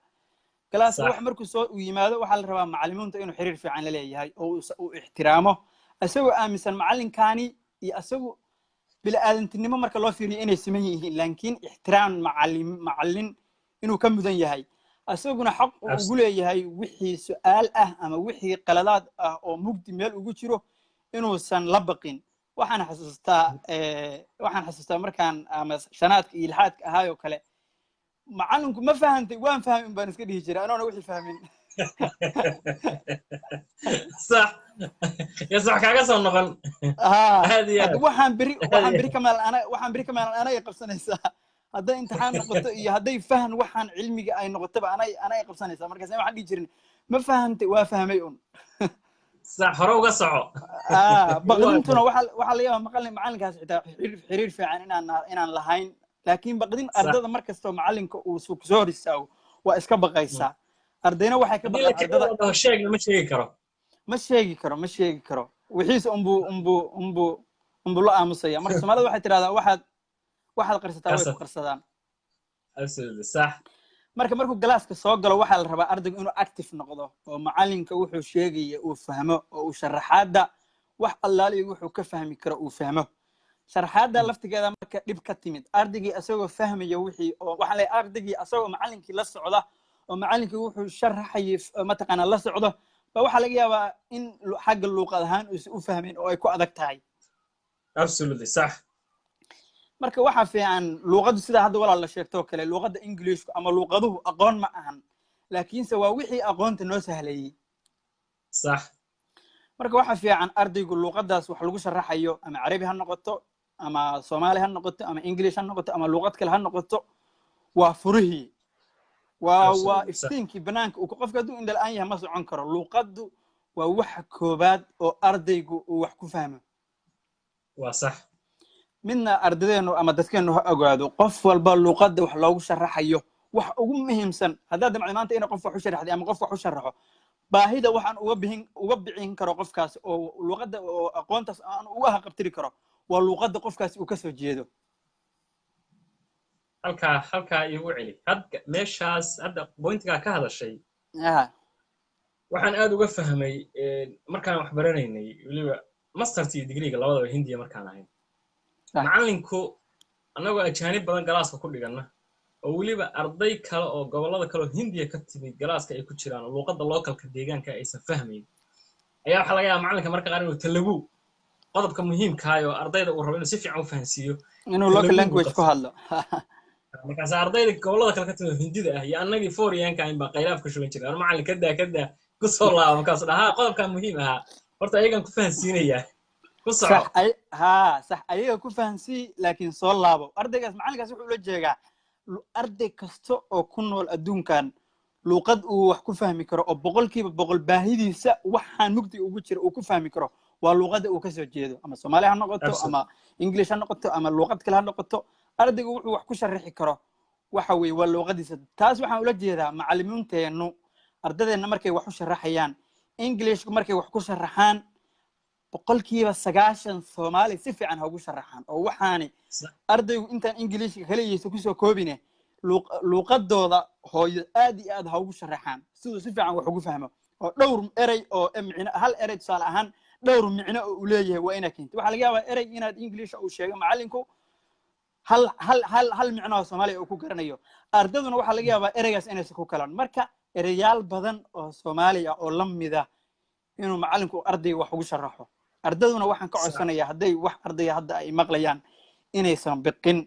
B: galaaska wax markuu soo u yimaado waxaa la rabaa macallimiinta inuu xiriir fiican la leeyahay oo uu ixtiraamo asagoo aaminsan macallinkani iyo asagu bilaadantinimo marka loo fiiriyo inay siman yihiin laakiin ixtiraam macallin inuu ka mudan yahay asaguna xaq uu ugu leeyahay wixii su'aal ah ama wixii qaladaad ah oo mugdi meel ugu jiro inuusan la baqin waxaan xasuustaa markaan ama shanaadka iyo lixaadka ahaayoo kale macallinku ma fahantay waan fahmin baan iska dhihi jiray anoona wixii fahmin
A: صح يا صح كاغا سو نقن
B: هذه waxaan biri kamaal ana ay qabsanaysaa haday imtixaan noqoto iyo haday fahan waxaan cilmiga ay noqotaba ana ay qabsanaysaa markaas waxaan dhigi jirin ma fahantay waa fahmay un
A: صح hore uga soco
B: baqdintuna waxa la yaabaa macallinkaas xitaa xiriir fiican inaan lahayn laakiin baqdin ardada markasto macallinka uu soo horistaago waa iska baqaysaa ardayna waxay ka baqaan ardada
A: sheegna ma sheegi karo wixiisa umbu la aamusaya marka Soomaalida waxay tiraahdaa waxaad qarsataa way ku qarsadaan absolutely صح
B: markuu galaaska soo galo waxa la rabaa ardaygu inuu active noqdo oo macallinka wuxuu sheegaya uu fahmo oo uu sharaxaada wax allaaliyo wuxuu ka fahmi karo uu fahmo sharaxaada laftigeeda marka dib ka timid ardaygii asagoo fahmaya wixii oo waxa la ardaygii asagoo macallinkii la socda oo macallinkii wuxuu sharaxay ma taqaan la socdo ba waxa laga yaabaa in xagga luqad ahaan uu fahmin oo ay ku adag tahay
A: absolutely صح
B: marka waxa fiican luqadu sida hadda walaal la sheegto kale luqada Englishku ama luqaduhu aqoon ma ahan laakiin se waa wixii aqoonta noo sahlayay
A: صح
B: marka waxa fiican ardaygu luqadaas wax lagu sharaxayo ama Carabi ha noqoto ama Soomaali ha noqoto ama English ha noqoto ama luqad kale ha noqoto waa furihii waa iftiinkii banaanka uu qofka haduu indhal aan yahay ma socon karo luqadu waa wax koobaad oo ardaygu uu wax ku fahmo
A: waa sax
B: midna ardadeenu ama dadkeenu ha ogaado qof walba luqada wax loogu sharaxayo wax ugu muhiimsan haddaad macluumaanta in qof wax u sharaxday ama qof wax u sharaxo baahida waxaan uga bixin karo qofkaas oo luqada oo aqoontaas aan uga haqabtiri karo waa luqada qofkaas uu ka soo jeedo
A: halka igu celi hadda meeshaas hadda pointiga ka hadashay waxaan aad uga fahmay markaan wax baranaynay waliba master's iyo degree-ga labadaba Hindiya markaan ahayn macallinku anagoo ajaanib badan galaaska ku dhigana oo waliba arday kale oo gobolada kale oo Hindiya ka timid galaaska ay ku jiraan luqadda localka deegaanka aysan fahmayn ayaa waxa laga yaabaa macallinka marka qaar inuu talagu qodobka muhiimka ah oo ardayda uu rabo inuu si fiican u fahansiiyo
B: inuu local language ku hadlo
A: markaas ardayda gobolada kale ka timid Hindida ah iyo annagii foreign-ka in ba qaylaaf ku shuban jiray macallin kada ku soo laabo markaas dhaha qodobka muhiim ah horta ayagan ku fahansiinaya
B: صح صح ayaga ku fahansi laakiin soo laabo ardaygaas macallinkaas wuxuu la jeegaa arday kasto oo ku nool adduunkan luqad uu wax ku fahmi karo oo boqolkiiba boqol baahidiisa waxaan mugdi ugu jira uu ku fahmi karo waa luqada uu ka soo jeedo ama Soomaali ha noqoto ama English ha noqoto ama luqad kale ha noqoto ardaygu wuxuu wax ku sharaxi karo waxa weeye waa luqadiisa taas waxaan ula jeedaa macallimiinteenu ardadeena markay wax u sharaxayaan English markay wax ku sharaxaan boqolkiiba 90 Soomaali si fiican ha ugu sharaxaan oo waxaani ardaygu intaan Englishka kaliya ku soo koobine luqadooda hooyo aad iyo aad ha ugu sharaxaan sidoo si fiican wax ugu fahmo oo dhowr eray oo micno hal eray tusaale ahaan dhowr micno oo uu leeyahay waa inaad keento waxa laga yaabaa eray inaad English uu sheego macallinku hal micno oo Soomaali uu ku garanayo ardaduna waxa laga yaabaa eraygaas inay ku kalaan marka erayaal badan oo Soomaali ah oo la mid ah inuu macallinku ardayga wax ugu sharaxo ardaduna waxaan ka codsanayaa haday wax ardayga hadda ay maqlayaan inaysan biqin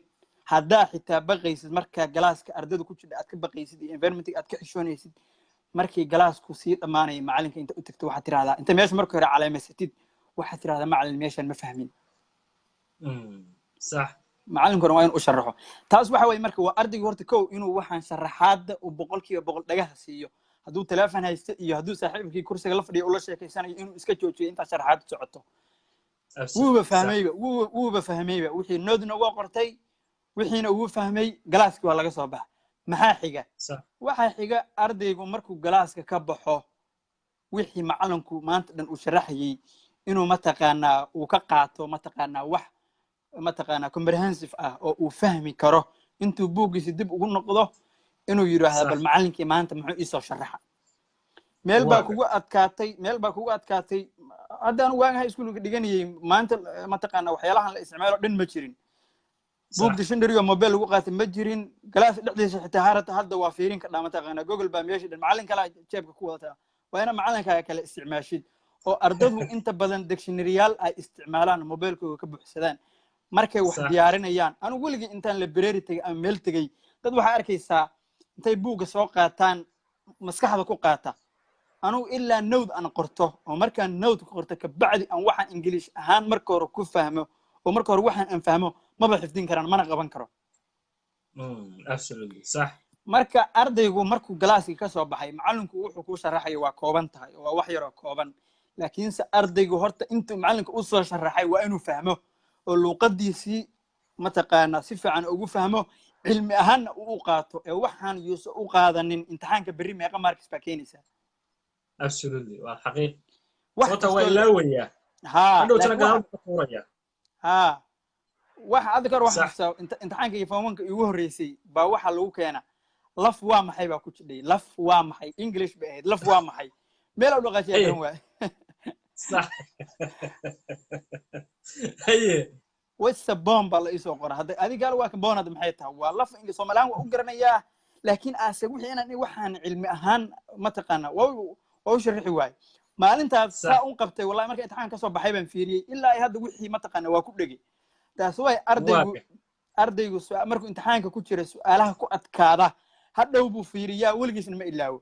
B: haddaa xitaa baqaysid marka galaaska ardaydu ku jira aad ka baqaysid iyo environment-ka aad ka xishoonaysid markii galaasku sii dhamaanay macallinka inta u tagto waxa tiraahdaa inta meesha markii hore calaamaysatid waxa tiraahdaa macallin meeshan ma fahmin
A: صح
B: macallinkuna waa inuu u sharaxo taas waxa way marka waa ardaygu horta kow inuu waxaan sharaxaada uu boqolkiiba boqol dhagaha siiyo hadduu telefoon haysto iyo hadduu saaxiibkii kursiga la fadhiyo ula sheekaysanayo inuu iska joojiyo inta sharaxaad socoto wuuba fahmayba wixii noodna waa qortay wixiina uu fahmay galaaska waa laga soo baxa maxaa xiga waxa xiga ardaygu markuu galaaska ka baxo wixii macallinku maanta dhan uu sharaxayay inuu ma taqaanaa uu ka qaato ma taqaanaa wax ma taqaanaa comprehensive ah oo uu fahmi karo intuu buuggiisa dib ugu noqdo inuu yidhaahdo bal macallinkii maanta muxuu ii soo sharaxa meel baa kugu adkaatay haddaan waagahay iskuulka dhiganayay maanta mataqaana waxyaalahan la isticmaalo dhan ma jirin buug dictionary oo mobile lagu qaatay ma jirin galaas dhexdiisa xitaa harata hadda waa fiirin ka dhaa mataqaana google baa meesha dhan macallin kale jeebka ku wadataa waa ina macallinkaaga kale isticmaashid oo ardadu inta badan dictionaryyaal ay isticmaalaan mobilekooda ka buuxsadaan markay wax diyaarinayaan anu weligii intaan library tegay ama meel tegay dad waxaa arkaysaa intay buugga soo qaataan maskaxda ku qaata anugu ilaa nowd aan qorto oo markaan nowd ku qorto kabacdi aan waxaan ingiliish ahaan marka hore ku fahmo oo marka hore waxaan aan fahmo maba xifdin karaan mana qaban karo marka ardaygu markuu galaaskii ka soo baxay macallinku wuxuu kuu sharaxaya waa kooban tahay oo waa wax yaroo kooban laakiinse ardaygu horta intuu macallinka u soo sharaxay waa inuu fahmo oo luuqadiisii mataqaanaa si fiican ugu fahmo cilmi ahaanna uu u qaato ee waxaan yuusan u qaadanin imtixaanka berri meeqa markis baa keenaysaa
A: absolutely waa xaqiiq wata waa ilaawaya hadhowtana gadaal ka tuuraya
B: waxa adda kor waxa imtixaanka iyo formanka ugu horreysay baa waxa lagu keena laf waa maxay baa ku jidhay laf waa maxay english bay ahayd laf waa maxay meel u dhaqaashay garan waay
A: صح haye
B: waysa bomba la isoo qora hadda adiga waa ka boonad maxay tahay waa laf English Soomaaliyan waa u garanayaa laakiin aase wixii inaan waxaan cilmi ahaan ma taqaana waa u sharxi waay maalintaas saa u qabtay wallahi marka imtixaan ka soo baxay baan fiiriyay ilaa hadda wixii ma taqaana waa ku dhigay taas way ardaygu markuu imtixaanka ku jira su'aalaha ku adkaada hadhow buu fiiriyaa weligiisna ma ilaawo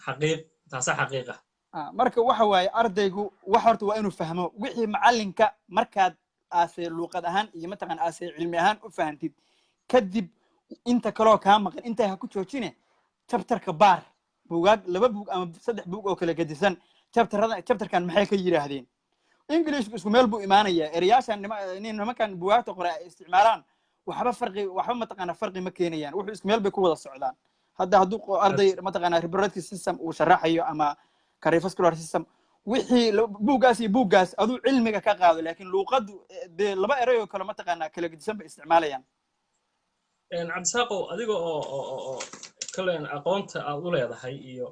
A: xaqiiq taas xaqiiqa
B: marka waxa waaye ardaygu wax horta waa inuu fahmo wixii macallinka markaad aasay luuqad ahaan iyo mataqaan aasay cilmi ahaan u fahantid kadib inta kaloo kaa maqan intay ha ku joojine chapterka baar buugaag 2 buug ama 3 buug oo kala gedisan chapterkan maxay ka yiraahdeen English isku meel buu imaanayaa erayaashan nimankan buugaagta qora ay isticmaalaan waxba mataqaan farqi ma keenayaan wuxuu isku meel bay ku wada socdaan hadda hadduu arday mataqaan reproductive system uu sharaxayo ama cardiovascular system wixii buuggaas aduu cilmiga ka qaado laakiin luuqadu de laba eray oo kale mataqaana kala gedisan bay isticmaalayaan
A: cabdisaaqo adiga oo kale aqoonta aad u leedahay iyo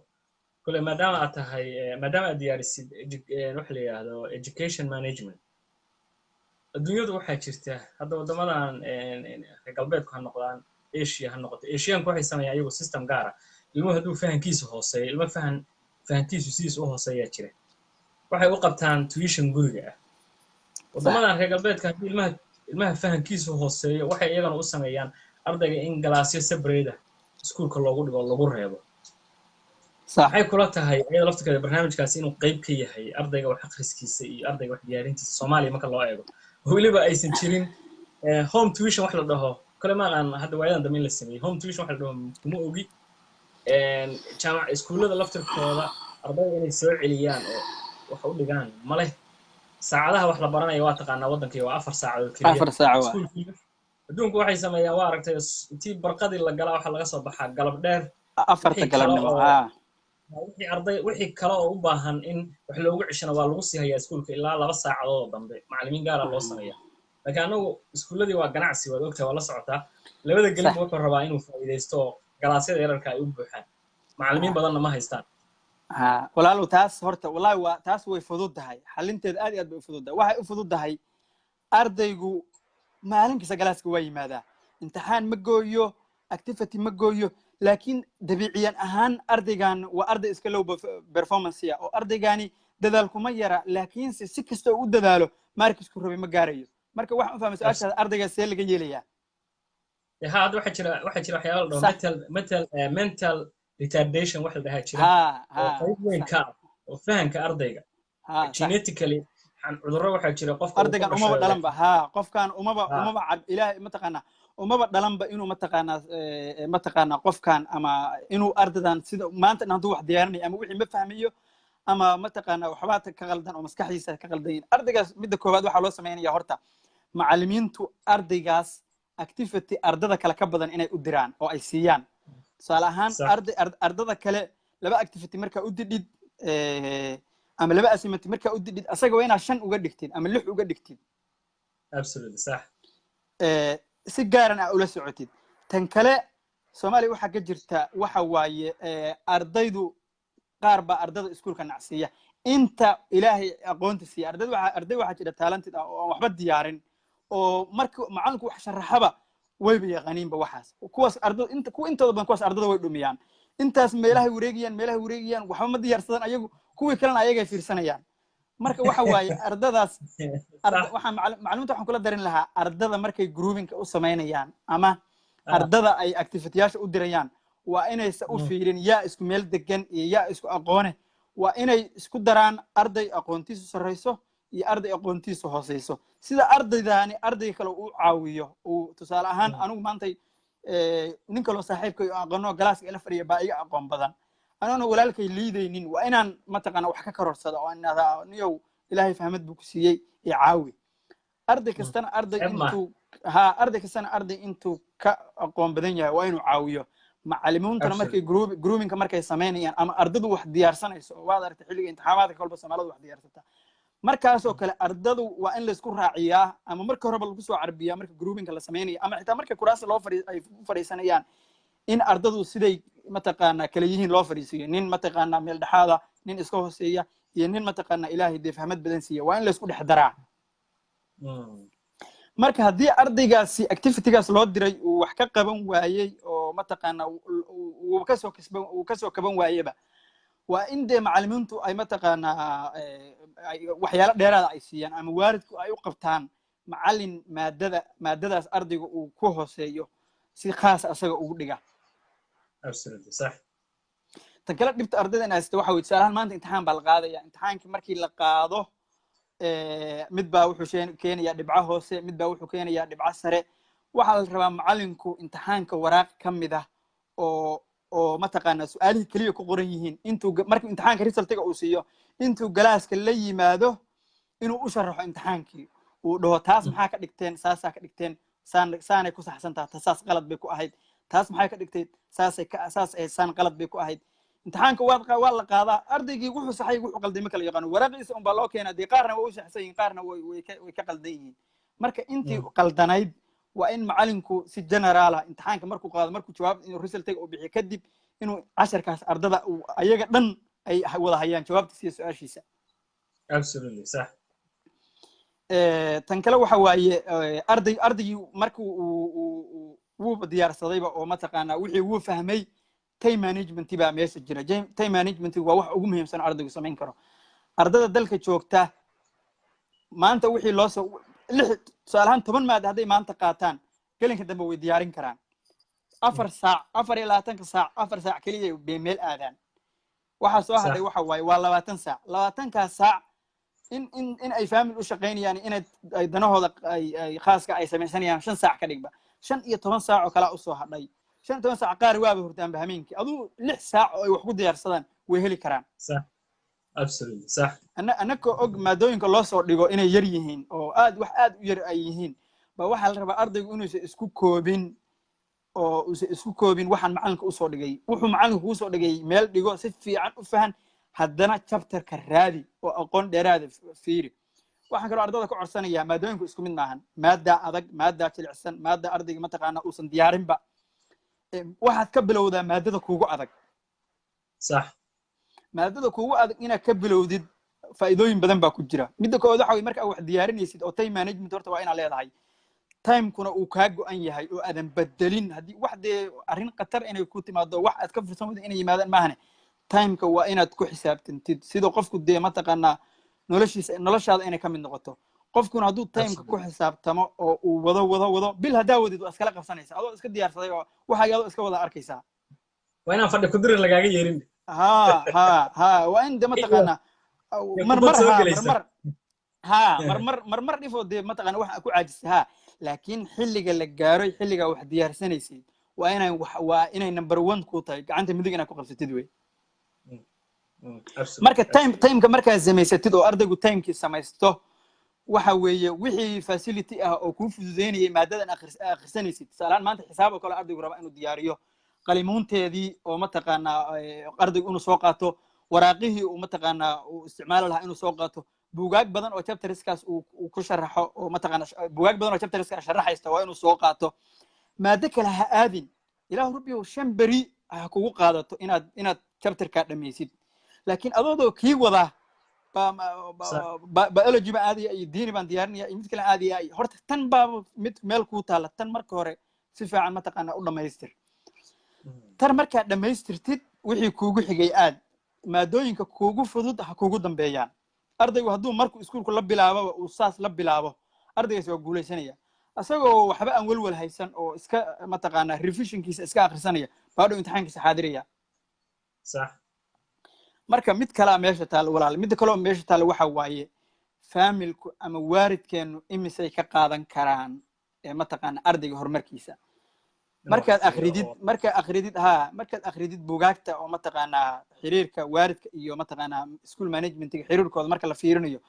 A: kale maadaama aad tahay maadaama aad diyaarisid wax la yiraahdo education management adduunyadu waxaa jirta hadda wadamadan galbeedku ha noqdaan Asia ha noqoto Asianku waxay sameeyaan iyagu system gaar ah ilmuhu hadduu fahankiisa hooseeyo ilmo fahantiisu sidiis u hooseeyaa jira waxay u qabtaan tuition guriga ah wadamadan reer galbeedka haddii ilmaha fahankiisu hooseeyo waxay iyagana u sameeyaan ardayga in galaasyo separate iskuulka loogu dhigo lagu reebo waxay kula tahay iyada laftirkeeda barnaamijkaasi inuu qayb ka yahay ardayga wax akhriskiisa iyo ardayga wax diyaarintiisa Soomaaliya marka loo eego weliba aysan jirin home tuition wax la dhaho kale ma aan hadda waayadan dambe la sameeyay home tuition wax la dhaho kuma ogi jaamac iskuulada laftirkooda ardayda inay soo celiyaan oo wax u dhigaan ma leh saacadaha wax la baranayo waa taqaanaa waddankii waa 4 saacadood kaliya
B: 4 saacadood
A: adduunku waxay sameeyaan waa aragtay intii barqadii la galaa waxa laga soo baxaa galab dheer
B: 4 galabnimo
A: wixii kale oo u baahan in wax loogu cishana waa lagu sii hayaa iskuulka ilaa 2 saacadood oo dambe macallimiin gaar ah loo sameeyaa laakiin anagu iskuuladii waa ganacsi waad ogtahay waa la socotaa labada galab wuxuu rabaa inuu faa'iideysto galaasyada yararka ay u buuxaan macallimiin badanna ma haystaan
B: walaalow taas horta wallahi waa taas way fududahay xalinteed aad iyo aad bay u fududahay waxay u fududahay ardaygu maalin kasta galaaska waa yimaadaa imtixaan ma gooyo activity ma gooyo laakiin dabiiciyan ahaan ardaygan waa arday iska low performance oo ardaygani dadaal kuma yara laakiin si kasta uu dadaalo markisku rabay ma gaarayo marka waxaan u fahmay su'aasha ardayga see laga yeelayaa
A: hadda waxa jira waxyaalo dhaho mental retardation wax la dhahaa jira qayb weyn ka oo fahanka ardayga genetically cudurro waxaa jira qofka
B: ardaygan umaba dhalanba qofkan umaba ilaahay mataqaana umaba dhalanba inuu mataqaana qofkan ama inuu ardaydan sida maanta hadduu wax diyaarinayo ama wixii ma fahmayo ama mataqaana waxba ka qaldan oo maskaxdiisa ka qaldan ardaygaas midda koowaad waxa loo sameeyaa horta macallimiintu ardaygaas activity ardada kale ka badan inay u diraan oo ay siiyaan tusaale ahaan ardada kale 2 activity marka u didid ama 2 assignment marka u didid asaga waa inaad 5 uga dhigtid ama 6 uga dhigtid
A: absolutely صح
B: si gaaran ah ula socotid tan kale Soomaaliya waxa ka jirta waxa waaye ardaydu qaar ba ardada iskuulka nacsiya inta ilaahay aqoonta siiya arday waxa jira talented ah oo waxba diyaarin oo marka macalinku wax sharaxaba wayba yaqaaniinba waxaas kuwaas ardada intooda badan kuwaas ardada way dhumiyaan intaas meelaha wareegayaan waxba ma diyaarsadan ayagu kuwii kalena ayaga fiirsanayaan marka waxa waaye ardadaas waxa macluumaadka waxaan kula darin lahaa ardada markay grouping u sameynayaan ama ardada ay activity-yaasha u dirayaan waa inay u fiirin yaa isku meel degan iyo yaa isku aqoone waa inay isku daraan arday aqoontiisu sareyso iyo arday aqoontiisu hooseyso sida ardaydaani arday kale uu caawiyo uu tusaale ahaan anigu maanta nin kale saaxiibkay aqoonno galaaska ila fadhiya baa iga aqoon badan anana walaalkay liidaynin waa inaan mataqaana wax ka karorsado oo inaada niyow ilaahay fahmad buu ku siiyey ee caawi arday kastana arday intuu ka aqoon badan yahay waa inuu caawiyo macallimiintuna markay groupingka markay sameynayaan ama ardadu wax diyaarsanayso oo waad aragtay xilliga imtixaanaadka kolba Soomaalidu wax diyaarsata markaas oo kale ardadu waa in la isku raaciyaa ama marka horeba lagu soo carbiyaa marka groupingka la sameynayo ama xitaa marka kuraas loo fariisanayaan in ardadu siday mataqaana kala yihiin loo fariisiyo nin mataqaana meel dhaxaada nin iska hooseeya iyo nin mataqaana ilaahay dee fahmad badan siiya waa in la isku dhex daraa marka haddii ardaygaasi activity-gaas loo diray uu wax ka qaban waayey oo mataqaana uu ka soo kaban waayeba waa in dee macallimiintu ay mataqaana waxyaalo dheeraada ay siiyaan ama waalidku ay u qabtaan macallin maadadaas ardayga uu ku hooseeyo si khaas asaga ugu dhiga
A: صح
B: tan kale dhibta ardayda in haysta waxa weeye tusaalahaan maanta imtixaan baa la qaadaya imtixaankii markii la qaado mid baa wuxuu keenayaa dhibco hoose mid baa wuxuu keenayaa dhibco sare waxaa la rabaa macallinku imtixaanka waraaq ka mid ah oo mataqaana su'aalihii kaliya ku qoran yihiin intuu markii imtixaanka resultiga uu siiyo intuu galaaska la yimaado inuu u sharaxo imtixaankii uu dhaho taas maxaa ka dhigteen saasaa ka dhigteen saanay ku saxsan tahay taas qalad bay ku ahayd taas maxay ka dhigtay saan qalad bay ku ahayd imtixaanka waa la qaadaa ardaygii wuxuu saxay wuxuu qalday ma kala yaqaan waraqiisa un baa loo keenaa dee qaarna way u saxsan yihiin qaarna way ka qaldan yihiin marka intii qaldanayd waa in macallinku si generaala imtixaanka markuu qaado markuu jawaab inuu resultiga uu bixiyo kadib inuu casharkaas ardada ayaga dhan ay wada hayaan jawaabtiisa iyo su-aashiisa
A: absolutely صح
B: tan kale waxa waaye ardaygii markuu wuu diyaarsadayba oo mataqaana wixii wuu fahmay time management baa meesha jira time management waa wax ugu muhiimsan ardaygu samayn karo ardada dalka joogta maanta wixii loo soo tusaalahaan 10 maad hadday maanta qaataan gelinka dambe way diyaarin karaan 4 saac 4 saac kaliya bay meel aadaan waxa soo haday waxa waaye waa 20 saac 20 saac in ay family u shaqeynayaan in ay danahooda ay khaaska ay sameeysanayaan 5 saac ka dhigba 15 saac oo kala u soo hadhay 15 saac qaar waaba hurdaan bahamiinki aduu 6 saac oo ay wax ku diyaarsadaan way heli karaan
A: صح absolutely صح
B: anaka og maadooyinka loo soo dhigo inay yar yihiin oo wax aad u yar ay yihiin ba waxa la rabaa ardaygu inuu isku koobin waxaan macallinka u soo dhigay wuxuu macallinku u soo dhigay meel dhigo si fiican u fahan haddana chapterka raadi oo aqoon dheeraad fiiri waxaan kaloo ardayda ku codsanayaa maadooyinku isku mid maahan maada adag maada jilicsan maada ardayga mataqaana uusan diyaarinba waxaad ka bilowdaa maadada kuugu adag
A: صح
B: maadada kuugu adag inaad ka bilowdid faa'iidooyin badan baa ku jira midda koowaad waxa weeye marka aad wax diyaarinaysid oo time management horta waa inaad leedahay timekuna uu kaa go'an yahay oo aadan bedelin haddii wax dee arrin khatar inay ku timaado wax aad ka fursan weydo inay yimaadaan maahane timeka waa inaad ku xisaabtantid sidoo qofku dee mataqaanaa noloshaada inay ka mid noqoto qofkuna hadduu timeka ku xisaabtamo oo uu wado bil haddaa wadid waa iskala qabsanaysa adoo iska diyaarsaday oo waxaaga adoo iska wada arkaysaa
A: waa inaan fadhi ku dirin lagaaga yeerin
B: ha waa in de mataqaanaa marmar dhifoo dee mataqaana wax ku caajisay ha laakiin xilliga la gaaroy xilliga wax diyaarsanaysid waa inay number 1 ku tahay gacanta midig inaad ku qabsatid wey marka timeka markaad samaysatid oo ardaygu timekii samaysto waxa weeye wixii facility ah oo kuu fududeynayay maadadan akhrisanaysid tusaalahaan maanta xisaab oo kale ardaygu raba inuu diyaariyo qalimuunteedii oo mataqaanaa ardaygu inuu soo qaato waraaqihii uu mataqaanaa uu isticmaali lahaa inuu soo qaato buugaag badan oo chapterskaas uu ku sharaxo oo mataqaana buugaag badan oo chapterskaas sharaxaysta waa inuu soo qaato maado kale ha aadin ilaahu rabbiyow 5 beri ha kugu qaadato inaad chapterkaa dhamaysid laakiin adoodoo kii wadaa biology baan aadaya iyo diini baan diyaarinaya iyo mid kale aadaya horta tan baa mid meel kuu taala tan marka hore si fiican mataqaana u dhamaystir tan markaa dhamaystirtid wixii kuugu xigay aad maadooyinka kuugu fudud ha kuugu dambeeyaan ardaygu hadduu markuu iskuulku la bilaabo uu saas la bilaabo ardaygaas waa guulaysanaya asagoo waxba aan welwel haysan oo iska mataqaana revisionkiisa iska akhrisanaya baadhow imtixaankiisa xaadiraya
A: sax
B: marka mid kale meesha taal walaal mid kale oo meesha taal waxa waaye familku ama waalidkeenu imisay ka qaadan karaan mataqaana ardayga horumarkiisa markaad akhridid buugaagta oo mataqaana xiriirka waalidka iyo mataqaana school managementiga xiriirkooda marka la fiirinayo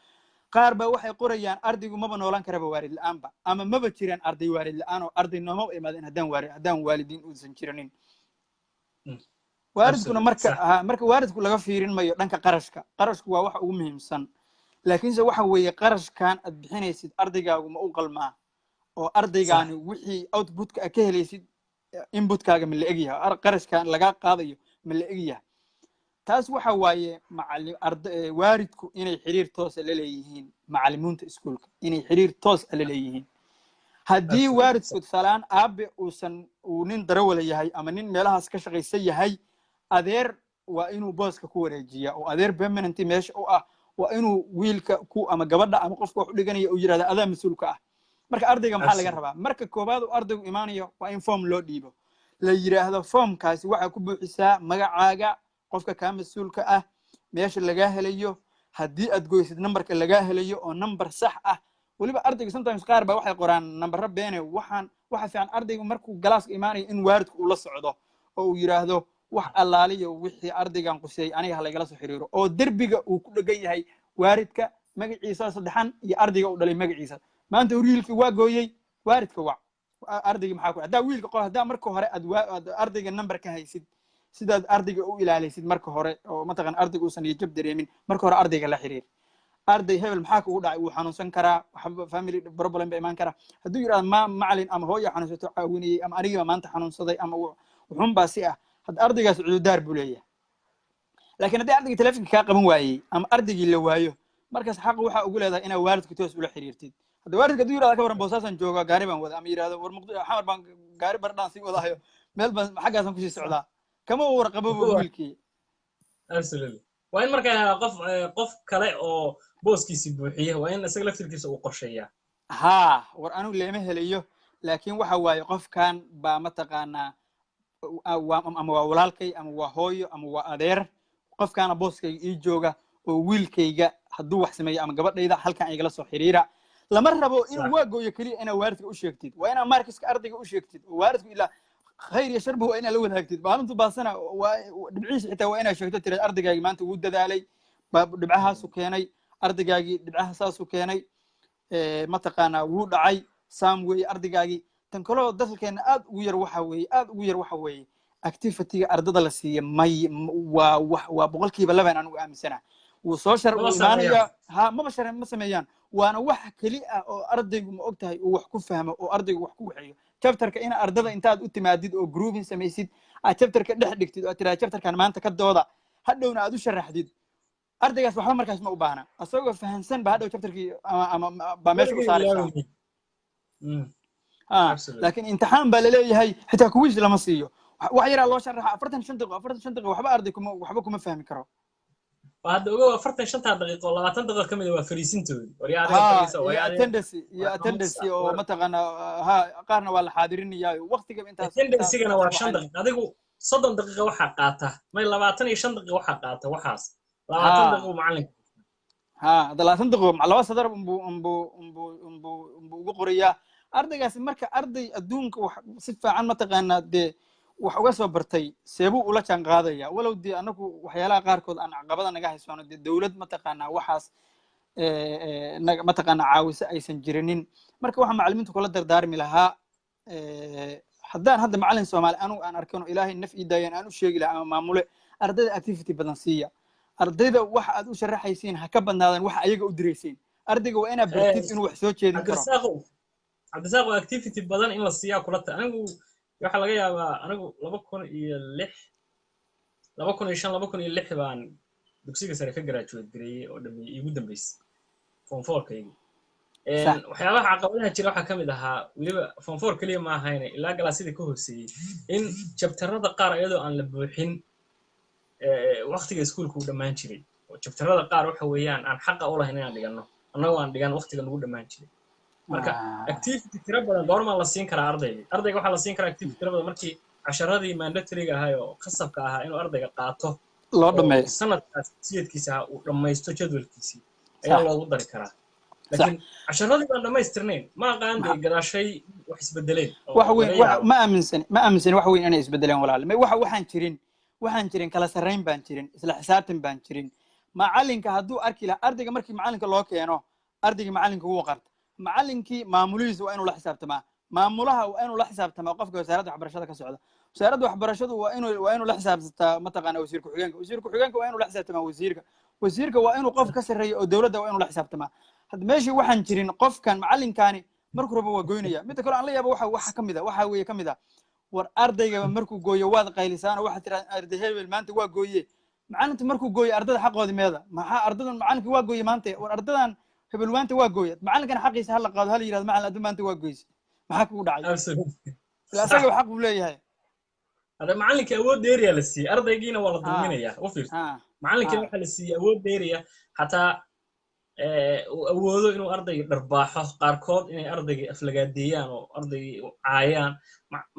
B: qaar baa waxay qorayaan ardaygu maba noolaan karaba waalid la'aanba ama maba jiraan arday waalid la'aan oo arday nooma imaadeen haddaan waalidiin uusan jirinin waalidkuna marka waalidku laga fiirin mayo dhanka qarashku waa waxa ugu muhiimsan laakiinse waxa weeye qarashkan aad bixinaysid ardaygaagu ma u qalmaa oo ardaygaani wixii outputka ka helaysid inputkaaga ma la egyahay qarashkan laga qaadayo ma la egyahay taas waxa waaye waalidku inay xiriir toos la leeyihiin macallimiinta iskuulka inay xiriir toos la leeyihiin haddii waalidku salaan aabe uu nin darawala yahay ama nin meelahaas ka shaqaysan yahay adeer waa inuu booska ku wareejiyaa oo adeer permanent meesha u ah waa inuu wiilka ama gabadha ama qofka wax u dhiganaya uu yiraahdo adaa mas'uulka ah marka ardayga maxaa laga rabaa marka koobaad uu ardaygu imaanayo waa in form loo dhiibo la yiraahdo formkaasi waxa ku buuxisaa magacaaga qofka ka mas'uulka ah meesha laga helayo haddii aad goysid numberka laga helayo oo number sax ah waliba ardayga sometimes qaar baa waxay qoraan number beene waxa fiican ardaygu markuu galaaska imaanayo in waalidku uu la socdo oo uu yiraahdo wax allaaliyo wixii ardaygan qusay aniga ha lagala soo xiriiro oo derbiga uu ku dhagan yahay waalidka magaciisa saddexan iyo ardayga uu dhalay magaciisa maanta wiilkii waa gooyey waalidka wac ardayga maxaa ku haddaa wiilka qor haddaa marka hore aad ardayga number ka haysid sidaad ardayga u ilaalaysid marka hore oo mataqan ardayga uusan jab dareemin marka hore ardayga la xiriir arday hebel maxaa kugu dhacay wuu xanuunsan karaa family problem ba imaan karaa hadduu yiraahdo macalin ama hooyo xanuunsato caawinayay ama anigiiba maanta xanuunsaday ama wuxuun baa si ah hadda ardaygaas cududaar buu leeyahay laakiin haddii ardayga telefonka kaa qaban waayey ama ardaygii la waayo markaas xaq waxaa ugu leedahay inaad waalidka toos ula xiriirtid hadda waalidka hadduu yirahdo ka waran boosaasan jooga gaari baan wada ama yirahdo war xamar baan gaari bardhaan sii wadahayo meel baan xaggaasan kusii socdaa kama warqababa wiilkii
A: absolutely waa in markaa qof kale oo booskiisi buuxiya waa in isaga laftirkiisa uu qorsheeyaa
B: war anigu leema helayo laakiin waxa waaye qofkan baa mataqaanaa ama waa walaalkay ama waa hooyo ama waa adeer qofkaana booskayga ii jooga oo wiilkayga hadduu wax sameeyo ama gabadhayda halkan igala soo xiriira lama rabo inuu waa gooyo keliya inaad waalidka u sheegtid waa inaad markiska ardayga u sheegtid oo waalidku ilaa khayr iyo sharba waa inaad la wadaagtid maalintu baasana dhibciisa xitaa waa inaad sheegto tiraad ardaygaagii maanta wuu dadaalay dhibcahaasu keenay ardaygaagii dhibcaha saasu keenay mataqaanaa wuu dhacay saam weeye ardaygaagii tan kaloo dasalkeena aad ugu yar waxa weeye activity-ga ardada la siiya waa boqolkiiba 2 anigu aaminsana wuu soo imaanaya ma sameeyaan waana wax keli ah oo ardaygu ma ogtahay uu wax ku fahmo oo ardaygu wax ku waxeeyo chapterka ina ardada intaad u timaadid oo grouping samaysid aad chapterka dhex dhigtid oo tiraahdo chapterkan maanta ka dooda hadhowna aad u sharaxdid ardaygaas waxba markaas ma u baahna asagoo fahansan ba hadhow chapterkii ama ba meesha u saaraysaa laakiin imtixaan baa laleeyahay xitaa kuwiis lama siiyo wax yaraa loo sharaxa 45 daqiiqo waxba arday waxba kuma fahmi karo
A: hadda ogow 45 daqiiqo 20 daqiiqo kamid waa fariisintoodi
B: attendance oo mataqaana qaarna waa la xaadirinaya waqtiga intaas
A: attendance-gana waa 5 daqiiqo adigu 30 daqiiqo waxa qaata may 25 daqiiqo waxa qaata waxaas 20 daqiiqo macalinka
B: 30 daqiiqo laba sadar ugu qoraya ardaygaas marka arday adduunka wax si fiican mataqaana dee wax uga soo bartay seebuu ula jaan qaadaya walow dee anagu waxyaalaha qaarkood aan caqabada naga haysano dee dawlad mataqaanaa waxaas mataqaanaa caawisa aysan jirinin marka waxaan macallimiintu kula dardaarmi lahaa haddaan hadda macallin soomaali anigu aan arkano ilaahay naf ii daayeen aan u sheegi lahaa ama maamule ardayda activity badan siiya ardayda waxa aad u sharaxaysiin ha ka badnaadaan waxa ayaga u diraysiin ardayga waa inaad bartid inuu wax soo jeedin karo
A: cabdisaaqo activity badan in la siiyaa kula ta anigu waxa laga yaabaa anigu 2005 baan dugsiga sare ka graduate gareeyay oo dhammeeyay igu dambeysay form 4kaygu waxyaabaha caqabadaha jira waxaa ka mid ahaa weliba form 4 kaliya ma ahayne ilaa galaasyada ka hooseeyey in jabtarada qaar iyadoo aan la buuxin waqtiga iskuulka uu dhammaan jiray oo jabtarada qaar waxa weeyaan aan xaqa u lahayn inaan dhigano annagoo aan dhigan waqtiga nagu dhammaan jiray marka activity tira badan goormaa la siin karaa ardayga waxaa la siin karaa activity tira badan markii casharadii mandatoryga ahaa oo khasabka ahaa inuu ardayga qaato
B: loo dhameeyo
A: sanadkaas siyadkiisa uu dhammaysto jadwalkiisii ayaa loogu dari karaa laakiin casharadii baan dhammaystirnayn ma aqaan bay gadaashay wax isbedeleen
B: wax weyn ma aaminsan wax weyn inay isbedeleen walaal waxaan jirin kala sarreyn baan jirin isla xisaabtan baan jirin macalinka hadduu arki lahaa ardayga markii macalinka loo keeno ardayga macalinka wuu qarta macalinkii maamulihiisa waa inuu la xisaabtamaa maamulaha waa inuu la xisaabtamaa qofka wasaaradda waxbarashada ka socda wasaaradda waxbarashadu waa inuu la xisaabtamaa mataqaana wasiir ku-xigeenka waa inuu la xisaabtamaa wasiirka waa inuu qof ka sarreeya oo dowladda waa inuu la xisaabtamaa hadda meeshii waxaan jirin qofkan macalinkaani markuu rabo waa goynaya midda kale aan la yaabo waxa kamid ah war ardayga markuu gooyo waad qaylisaan oo waxaad tiraa arday hebel maanta waa gooye macalinta markuu gooyo ardada xaqoodi meeda maxaa ardadan macalinka waa gooye maanta war ardadan hebel maanta waa gooye macalinkana xaqiisa hala qaado hala yirahdo macalin aduu maanta waa gooyse maxaa kugu dhacay ila asaga xaq uu leeyahay
A: hada macalinka awood dheeriya la siiyay ardaygiina waa la dulminaya u fiirso macalinka waxa la siiyay awood dheeriya hataa uu awoodo inuu ardayga dharbaaxo qaarkood inay ardayga aflagaadeeyaan oo ardayga caayaan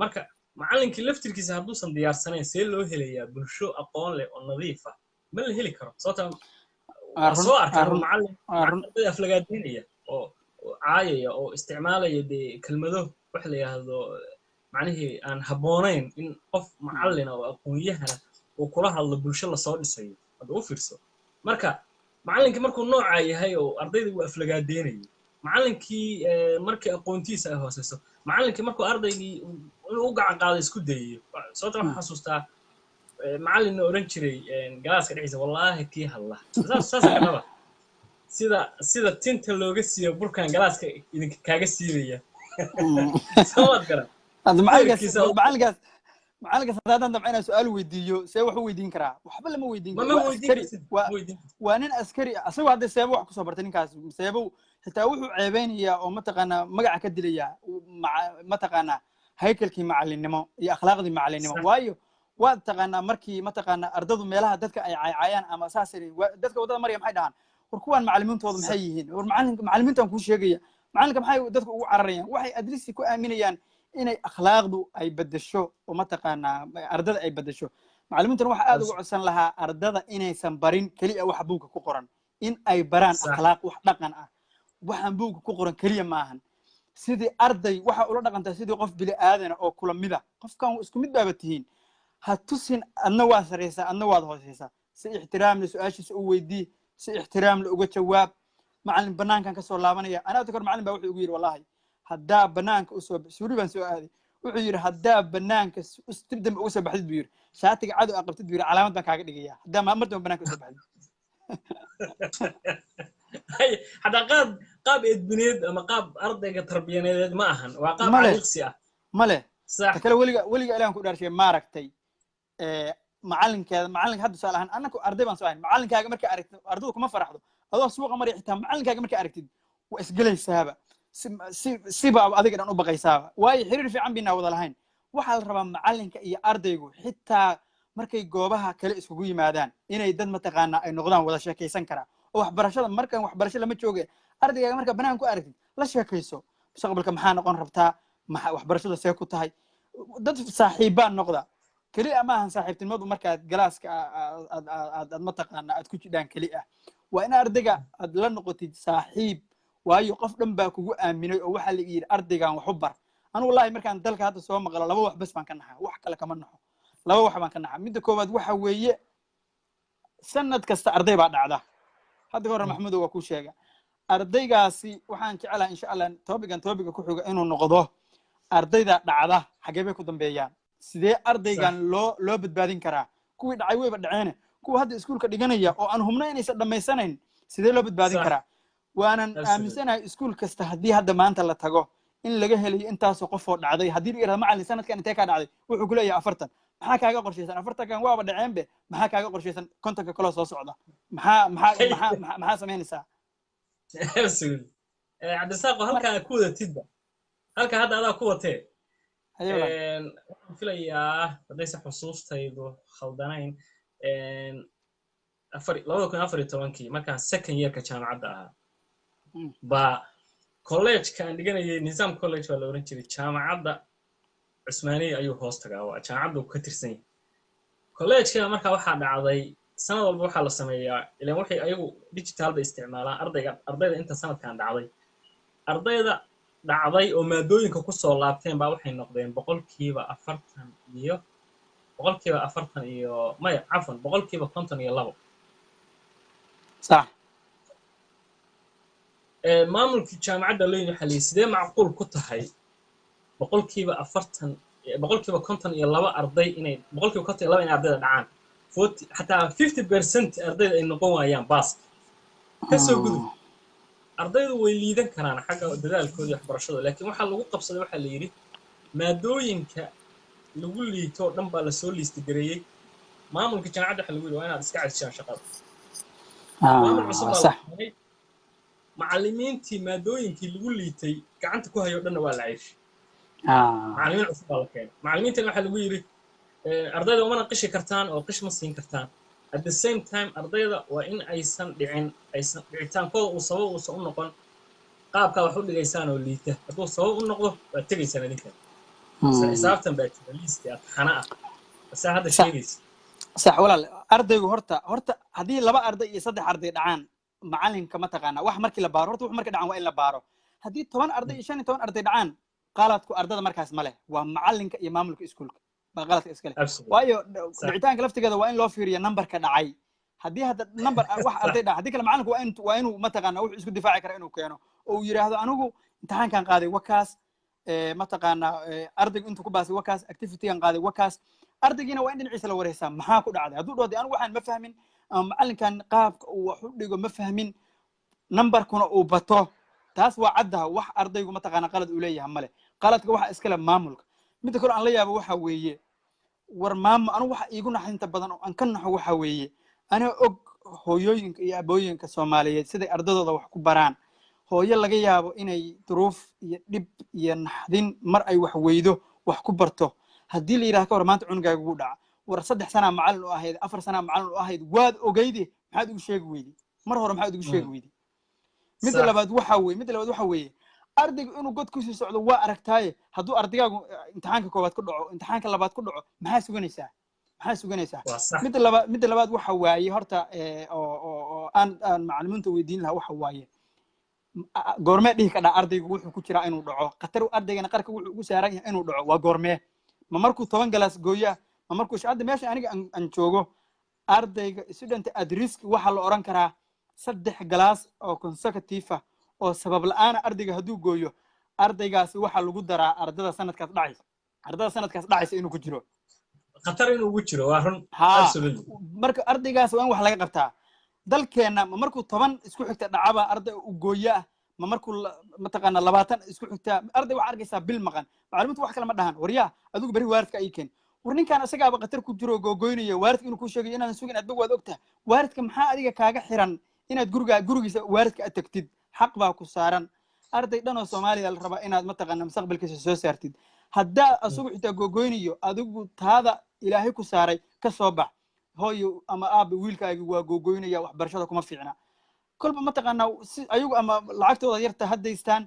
A: marka macalinkii laftirkiisa hadduusan diyaarsanayn see loo helayaa bulsho aqoon leh oo nadiif ah ma la heli karo sababta soo arkay macalin ardayda aflagaadeynaya oo caayaya oo isticmaalaya dee kelmado wax la yidhaahdo macnihii aan habboonayn in qof macalina oo aqoon-yahana uu kula hadlo bulsho lasoo dhisayo hadda u fiirso marka macalinkii markuu noocaa yahay oo ardayda uu aflagaadeynayo macalinkii markii aqoontiisa ay hooseyso macalinkii markuu ardaygii inuu u gacan qaado isku dayayo sababta waxaan xasuustaa macalinna oran jiray galaaska dhexdiisa wallaahi tii hadla saas ka raba sida tinta looga siiyo burkan galaaska idinka kaaga siibaya soomaad garan macalinkaas haddaan dabca inaan su-aal weydiiyo see wax u weydiin karaa waxba lama weydiin waa nin askari ah asagoo hadda seebo wax kusoo bartay ninkaas seebo xitaa wuxuu ceebeynayaa oo mataqaanaa magaca ka dilayaa mataqaanaa haykalkii macalinimo iyo akhlaaqdii macalinimo waayo waad taqaanaa markii mataqaanaa ardadu meelaha dadka ay caayaan ama saas dadka waddada maraya maxay dhahaan war kuwaan macalimiintooda maxay yihiin war macalimiintaan kuu sheegaya macalinka maxay dadku ugu cararayaan waxay adrisi ku aaminayaan inay akhlaaqdu ay bedesho oo mataqaanaa ardada ay bedesho macalimiintuna waxa aad ugu codsan lahaa ardada inaysan barin keliya wax buugga ku qoran in ay baraan akhlaaq wax dhaqan ah waxaan buugga ku qoran keliya maahan sidii arday waxa ula dhaqantaa sidii qof bili aadana oo kula mida qofkan isku mid baaba tihiin ha tusin adna waa sareysaa adna waad hooseysaa si ixtiraam la su-aashiisa u weydii si ixtiraam la uga jawaab macalin banaankan ka soo laabanaya anaa takor macalin baa wuxuu ugu yidhi wallahi haddaa banaanka usoo suuri baan soo aaday wuxuu yidhi haddaa banaanka dib dambe uga soo baxdid buu yidhi shaatiga cadow aa qabtid buu yidhi calaamad baan kaaga dhigaya haddaa mar dambe banaanka usoo baxdid haddaa qaab edbineed ama qaab ardayga tarbiyaneed ma ahan waa qaab caliqsi ah
B: male ta kale weliga ilaan ku dhaarshay maaragtay macalinka hadda tusaale ahaan annaku arday baan soo ahayn macalinkaaga markaa aragtid ardadu kuma faraxdo adoo suuqa maraya xitaa macalinkaaga markaa aragtid waa isgelaysaaba siba adiga dhan u baqaysaaba waayo xiriir fiican baynaa wada lahayn waxaa la rabaa macalinka iyo ardaygu xitaa markay goobaha kale iskugu yimaadaan inay dad mataqaanaa ay noqdaan wada sheekaysan karaa oo waxbarashada markan waxbarasho lama jooge ardaygaaga markaa banaan ku aragtid la sheekayso mustaqbalka maxaa noqon rabtaa waxbarashada see ku tahay dad saaxiibbaan noqda keliya maahan saaxiibtinimadu markaad galaaska aad mataqaanaa aad ku jidhaan keli ah waa in ardayga aad la noqotid saaxiib waayo qof dhan baa kugu aaminay oo waxaa la yidhi ardaygan wax u bar anigu wallahi markaan dalka hadda soo maqlo laba wax bas baan ka naxaa wax kale kama naxo laba wax baan ka naxaa midda koowaad waxa weeye sanad kasta arday baa dhacda hadda ka hore maxmuudo waa kuu sheega ardaygaasi waxaan jecelahay insha allah topiga ku xiga inuu noqdo ardayda dhacda xagee bay ku dambeeyaan sidee ardaygan loo badbaadin karaa kuwii dhacay wayba dhaceene kuwa hadda iskuulka dhiganaya oo aan hubno inaysan dhammaysanayn sidee loo badbaadin karaa waanan aaminsanahay iskuul kasta haddii hadda maanta la tago in laga helayo intaasoo qof oo dhacday haddii la yidhahdo macallin sanadkan intee kaa dhacday wuxuu ku leeyahay 40 maxaa kaaga qorshaysan 40kan waaba dhaceenbe maxaa kaaga qorshaysan kontonka kaloo soo socda maxaa samaynaysaa
A: cabdisaaqo halkaa ku wadatidba halka hadda adaa ku watee waxaan filayaa haddayse xusuustaydu khaldanayn 2014 markaan second yearka jaamacadda ahaa baa collegeka aan dhiganayay nizaam college baa la oran jiray jaamacadda cusmaaniya ayuu hoos tagaa waa jaamacadda uu ka tirsan yahay collegeka markaa waxaa dhacday sanad walba waxaa la sameeyaa ilaan waxay ayagu digital bay isticmaalaan ardayda inta sanadkan dhacday ardayda dhacday oo maadooyinka ku soo laabteen baa waxay noqdeen boqolkiiba 40 iyo maya cafwan boqolkiiba 52
B: صح
A: maamulkii jaamacadda leeyahay waxa la sidee macquul ku tahay boqolkiiba 52 arday inay boqolkiiba 52 inay ardayda dhacaan xataa 50% ardayda ay noqon waayaan baas ka soo gudub ardaydu way liidan karaan xagga dadaalkooda waxbarashada laakiin waxa lagu qabsaday waxa la yiri maadooyinka lagu liito dhan baa la soo liisti gareeyay maamulka jaamacadda waxa lagu yiri waa inaad iska cadishaan shaqada
B: صح
A: macallimiintii maadooyinkii lagu liitay gacanta ku hayo dhanna waa la caysh macallimiin cusub baa la keenay macallimiintan waxa lagu yiri ardayda uma qishi kartaan oo qish ma siin kartaan at the same time ardayda waa in aysan dhicitaankooda uu sabab uusan u noqon qaabka wax u dhigaysaan oo liita hadduu sabab u noqdo waa tegaysaan idinka xisaabtan baa jira liiska xana ah base hadda sheegaysa
B: صح walaal ardaygu horta haddii 2 arday iyo 3 arday dhacaan macalinka ma taqaana wax markii la baaro horta wax markii dhacaan waa in la baaro haddii 10 arday iyo 15 arday dhacaan qaladku ardada markaas ma leh waa macalinka iyo maamulka iskuulka baa qaladka iska leh waayo dhicitaanka laftigeeda waa in loo fiiriyo numberka dhacay haddii hadda number wax arday dhaca haddii kale macalinku waa inuu ma taqaana wuxuu isku difaaci kara inuu keeno oo uu yiraahdo anigu imtixaankan qaaday wakaas ma taqaana ardaygu intuu ku baasay wakaas activity-gan qaaday wakaas ardaygiina waa in dhinaciisa la wareysaa maxaa ku dhacday hadduu dhahdo anigu waxaan ma fahmin ama macalinkan qaabka uu wax u dhigo ma fahmin numberkuna uu bato taas waa caddaha wax ardaygu ma taqaana qalad uu leeyahay male qaladka waxa iskale maamulka midda kale aan la yaabo waxa weeye war anigu waxa iigu naxinta badan oo aan ka naxo waxa weeye aniga og hooyooyinka iyo abooyinka Soomaaliyeed siday ardadooda wax ku baraan hooyo laga yaabo inay duruuf iyo dhib iyo naxdin mar ay wax weydo wax ku barto haddii la yiraahdo war maanta cunugaaga ugu dhaca war 3 sano macallin u ahayd 4 sano macallin u ahayd waad ogeydi maxaad ugu sheegi weydi mar hore maxaad ugu sheegi weydi midda labaad waxa weeye ardaygu inuu god ku sii socdo waa aragtaaye hadduu ardaygu imtixaanka koobaad ku dhaco imtixaanka labaad ku dhaco maxaa suganaysaa midda labaad waxa waaye horta oo aan macallimiinta weydiin lahaa waxa waaye goormee dhihi ka dhaa ardaygu wuxuu ku jiraa inuu dhaco khatar ardaygana qarka wuxuu ugu saaran yahay inuu dhaco waa goormee ma markuu 10 galaas gooyaa ma markuu shaqada meesha aniga aan joogo ardayga student at risk waxa la oran karaa 3 galaas oo consecutive ah oo sabab la'aan ardayga hadduu gooyo ardaygaasi waxa lagu daraa ardada sanadkaas dhacaysa inuu ku jiro
A: khatar inuu ugu jiro waa run
B: marka ardaygaas waa in wax laga qabtaa dalkeena ma markuu 10 isku xigta dhacaba arday u gooyaa ma markuu ma taqaana 20 isku xigta arday waxa argaysaa bil maqan macluumaadku wax kale ma dhahan wariyaa adigu bari waaridka ay keen warninkan asagaaba khatar ku jiro googoynaya waaridka inuu ku sheegay inaan sugin adba waad ogtahay waaridka maxaa adiga kaaga xiran inaad gurigiisa waaridka aad tagtid xaq baa ku saaran arday dhan oo Soomaaliya la rabaa inaad ma taqaana mustaqbalkiisa soo saartid haddaa asugu xitaa googoynayo adigu taada ilaahay ku saaray ka soo bax hooyo ama aab wiilkaaga waa googoynaya waxbarashada kuma fiicna kolba ma taqaana ayagu ama lacagtooda yarta hadaystaan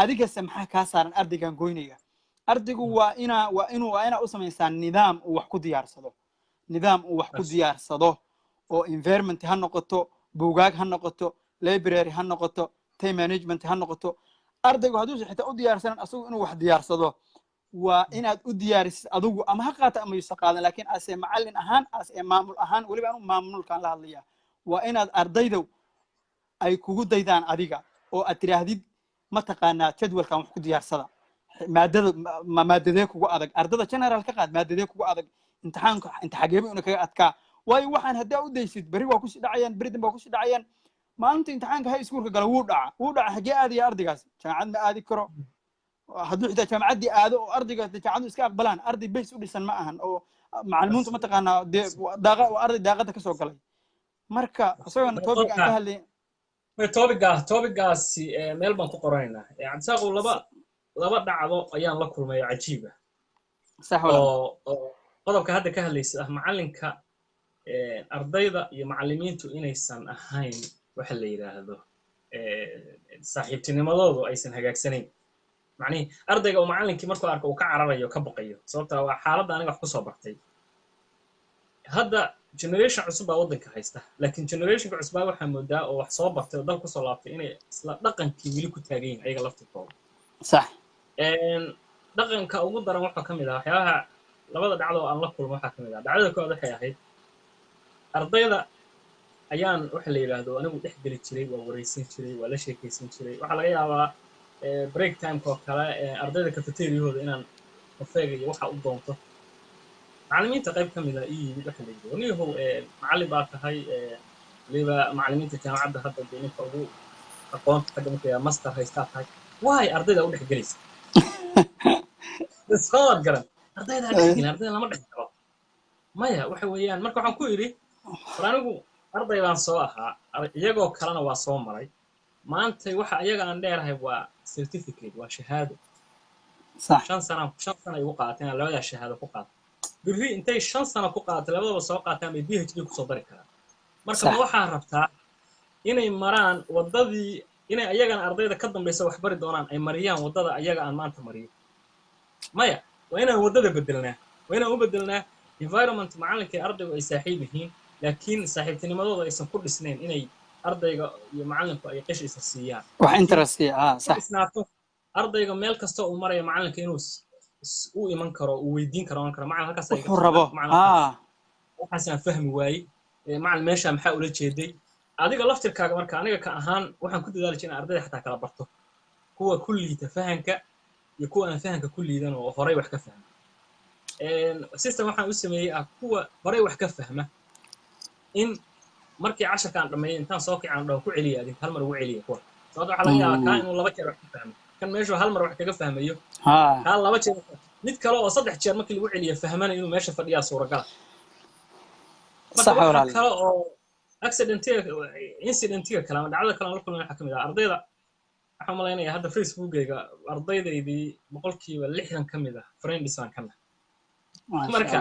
B: adiga maxaa ka saaran ardaygan gooynaya ardaygu waa inuu u sameeyaan nidaam uu wax ku diyaarsado oo environment ha noqoto buugaag ha noqoto library ha noqoto time management ha noqoto ardaygu hadduu xitaa u diyaarsan asagu inuu wax diyaarsado waa inaad u diyaarisid adigu ama ha qaata ama yuusan qaadan laakiin asee macallin ahaan asee maamul ahaan weliba anu maamulkaan la hadlaya waa inaad ardaydu ay kugu daydaan adiga oo aad tiraahdid ma taqaanaa jadwalkan wax ku diyaarsada maadadee kugu adag ardada general ka qaad maadadee kugu adag imtixaanka xageeba inuu kaga adkaa waayo waxaan haddaa u daysid berri waa kusii dhacayaan berri dambe waa kusii dhacayaan maalinta imtixaanka high schoolka gala wuu dhaca xaggee aadaya ardaygaas jaamacad ma aadi karo hadduu xitaa jaamacaddii aado oo ardayga jaamacaddu iska aqbalaan arday base u dhisan ma ahan oo macallimiintu mataqaanaa dee arday daaqada kasoo galay marka isagana topic aan ka hadlay
A: topigaasi meel baan ku qoranaynaa cabdisaaqo laba dhacdo ayaan la kulmay cajiiba
B: sax walaal
A: oo qodobka hadda ka hadlaysa ah macallinka ardayda iyo macallimiintu inaysan ahayn waxa la yidhaahdo saaxiibtinimadoodu aysan hagaagsanayn macnihi ardayga oo macallinkii markuu arko uu ka cararayo ka baqayo sababtaa waa xaaladda aniga wax kusoo bartay hadda generation cusub baa waddanka haysta laakiin generationka cusbaa waxaa moodaa oo wax soo bartay oo dal kusoo laabtay inay isla dhaqankii weli ku taagan yihin ayaga laftirkooda
B: sax
A: dhaqanka ugu daran waxaa ka mid ah waxyaabaha labada dhacdo oo aan la kulmo waxaa ka mid ah dhacdada koowaad waxay ahayd ardayda ayaan waxa la yidhaahdo anigu dhex geli jiray waa wareysan jiray waa la sheekaysan jiray waxaa laga yaabaa break timeka oo kale ardayda cafeteriahooda inaan kafeega iyo waxa u doonto macallimiinta qayb ka mid ah ii yimid waxa la yidhi waniyahow macallin baa tahay waliba macallimiinta jaamacadda hadda dee ninka ugu aqoonta xagga markay master haystaa tahay waay ardayda u dhex gelaysa soo garan ardayda dhex gelin ardayda lama dhex galo maya waxa weeyaan marka waxaan ku yidhi war anigu arday baan soo ahaa iyagoo kalena waa soo maray maanta waxa iyaga aan dheerahay waa certificate waa shahaado shan sano igu qaateen labadaa shahaado ku qaata birri intay 5 sano ku qaatay labadaba soo qaataan bay PhD ku soo dari karaan marka ma waxaa rabtaa inay maraan wadadii inay ayagana ardayda ka dambaysa wax bari doonaan ay mariyaan wadada ayaga aan maanta mariyo maya waa inaan wadada bedelnaa waa inaan u bedelnaa environment macallinka ardaygu ay saaxiib yihiin laakiin saaxiibtinimadooda aysan ku dhisnayn inay ardayga iyo macallinku ay qishiisa siiyaan
B: wax interest sax
A: ardayga meel kasta uu maraya macallinka inuu u iman karo uu weydiin karo macallin halkaas ay
B: rabo
A: waxaas aan fahmi waayey macallin meesha maxaa ula jeeday adiga laftirkaaga marka aniga ka ahaan waxaan ku dadaali jiray ardayda xataa kala barto kuwa ku liita fahanka iyo kuwa aan fahanka ku liidan oo horay wax ka fahma system waxaan u sameeyey ah kuwa horay wax ka fahma in markii casharkaan dhammeeyay intaan soo kicaan dhaw ku celiya adin hal mar ugu celiya kuwa sababta waxaa laga yaabaa kaa inuu 2 jeer wax ka fahmo kan meeshu hal mar wax kaga fahmayo kaa 2 jeer mid kale oo 3 jeer markii lagu celiyo fahmana inuu meesha fadhiyaa suuragal marka waxa kale oo incidentiga kale ama dhacdada kale la kulmay waxa kamid ah ardayda waxaan malaynayaa hadda facebookayga ardaydaydii 60% kamid ah friends baan ka nahay marka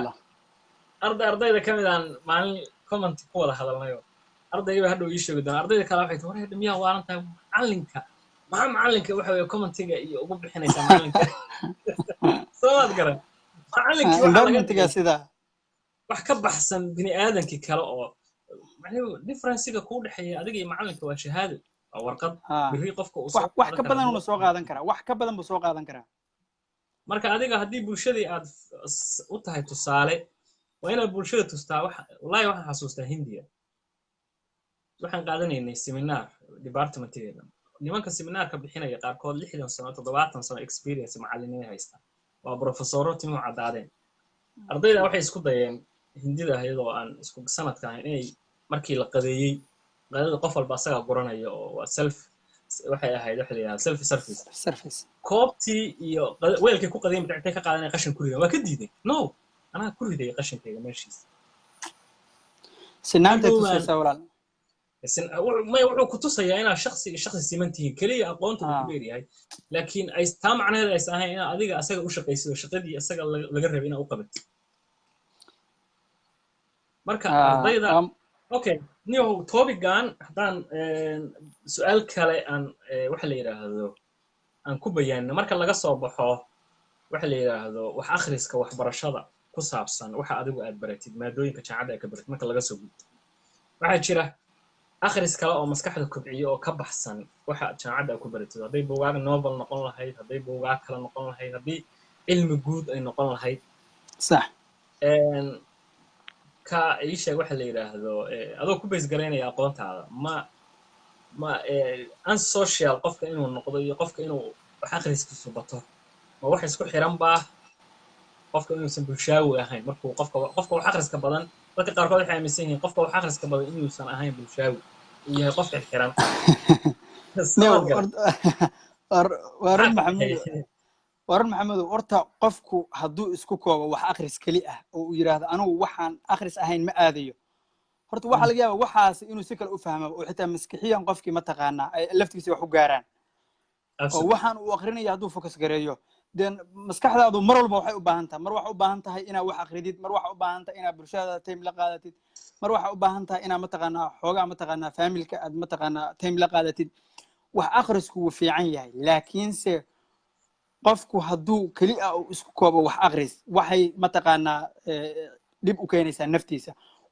A: ardayda kamid aan maalin comment ku wada hadalnayo ardayga hadhow ii sheegi doona ardayda kale waxay tahay wareer miyaa waaran tahay macallinka waxa weeye commentiga iyo ugu bixinaysa macallinka soo garan macallinka
B: sida
A: wax ka baxsan bini aadankii kale oo macnaheedu difference-ga ku dhaxeeya adiga iyo macallinka waa shahaado waa warqad biri qofka uu
B: wax ka badan uu soo qaadan karaa wax ka badan buu soo qaadan karaa
A: marka adiga haddii bulshadii aad u tahay tusaale waa inaad bulshada tustaa wallahi waxaan xasuustaa hindiya waxaan qaadanaynay seminar departmentigeeda nimanka seminaarka bixinaya qaarkood 60 sano 70 sano experience macallimiin haysta waa professoro timo cadaadeen ardayda waxay isku dayeen hindida iyadoo aan isku sanadka ahayn inay markii la qadeeyay qadada qof walba asaga qoranayo oo self waxay ahayd waxa la yiraahdo self service koobtii iyo weelkii ku qadeeyay intay ka qaadanay qashin ku riday waa ka diiday no anaa ku riday qashinkayga meeshiis
B: sinaanta tusaysa walaal
A: ما يوحو كتوسيا أنا شخص سيمنتي كلي أقوانته كبير يعني لكن أي تام عن هذا إسمها أنا أديك أسأل وش قيسي وش قدي أسأل لجرب هنا أقبل مركا ضيدا أوكي نيو توبيك جان حتى سؤال كلا عن وحلي هذا عن كوبيان مركا لقى صباحه وحلي هذا وح آخرس كوح برشادة كوسابسان وح أديك أدبرتي ما دوين كشعادة كبرت مركا لقى صبود واحد شيره akhris kale oo maskaxda kobciyo oo ka baxsan waxa jaamacadda ku baratay haday buugaag novel noqon lahayd haday buugaag kale noqon lahayd haday cilmi guud ay noqon lahayd
B: sax
A: ka ay sheeg waxa la yiraahdo adoo ku base gareynaya aqoontaada ma an social qofka inuu noqdo iyo qofka inuu wax akhriskiisu bato ma wax isku xiran baa qofka inuu san bulshaawi ahayn markuu qofka wax akhriska badan dadka qaarkood waxay aaminsan yihiin qofka wax akhriska badan inuusan ahayn bulshaawi uu yahay qof xirxiran
B: new
A: samad garan
B: warun
A: maxaa ka
B: maxamuud
A: dhexeeya
B: warun maxamuud horta qofku hadduu isku koobo wax akhris keli ah oo uu yiraahdo anigu waxaan akhris ahayn ma aadayo horta waxaa laga yaabaa waxaas inuu si kale u fahmo oo xitaa maskixiyan qofkii mataqaanaa ay laftiisa wax u gaaraan oo waxaan uu akrinaya hadduu focus gareeyo den maskaxdaadu mar walba waxay u baahan tahay mar waxay u baahan tahay inaad wax akridid mar waxay u baahan tahay inaad bulshada time la qaadatid mar waxay u baahan tahay inaad mataqaanaa xoogaa mataqaanaa familka aad mataqaanaa time la qaadatid wax akhrisku wuu fiican yahay laakiinse qofku hadduu keli ah uu isku koobo wax akhris waxay mataqaanaa dhib u keenaysaa naftiisa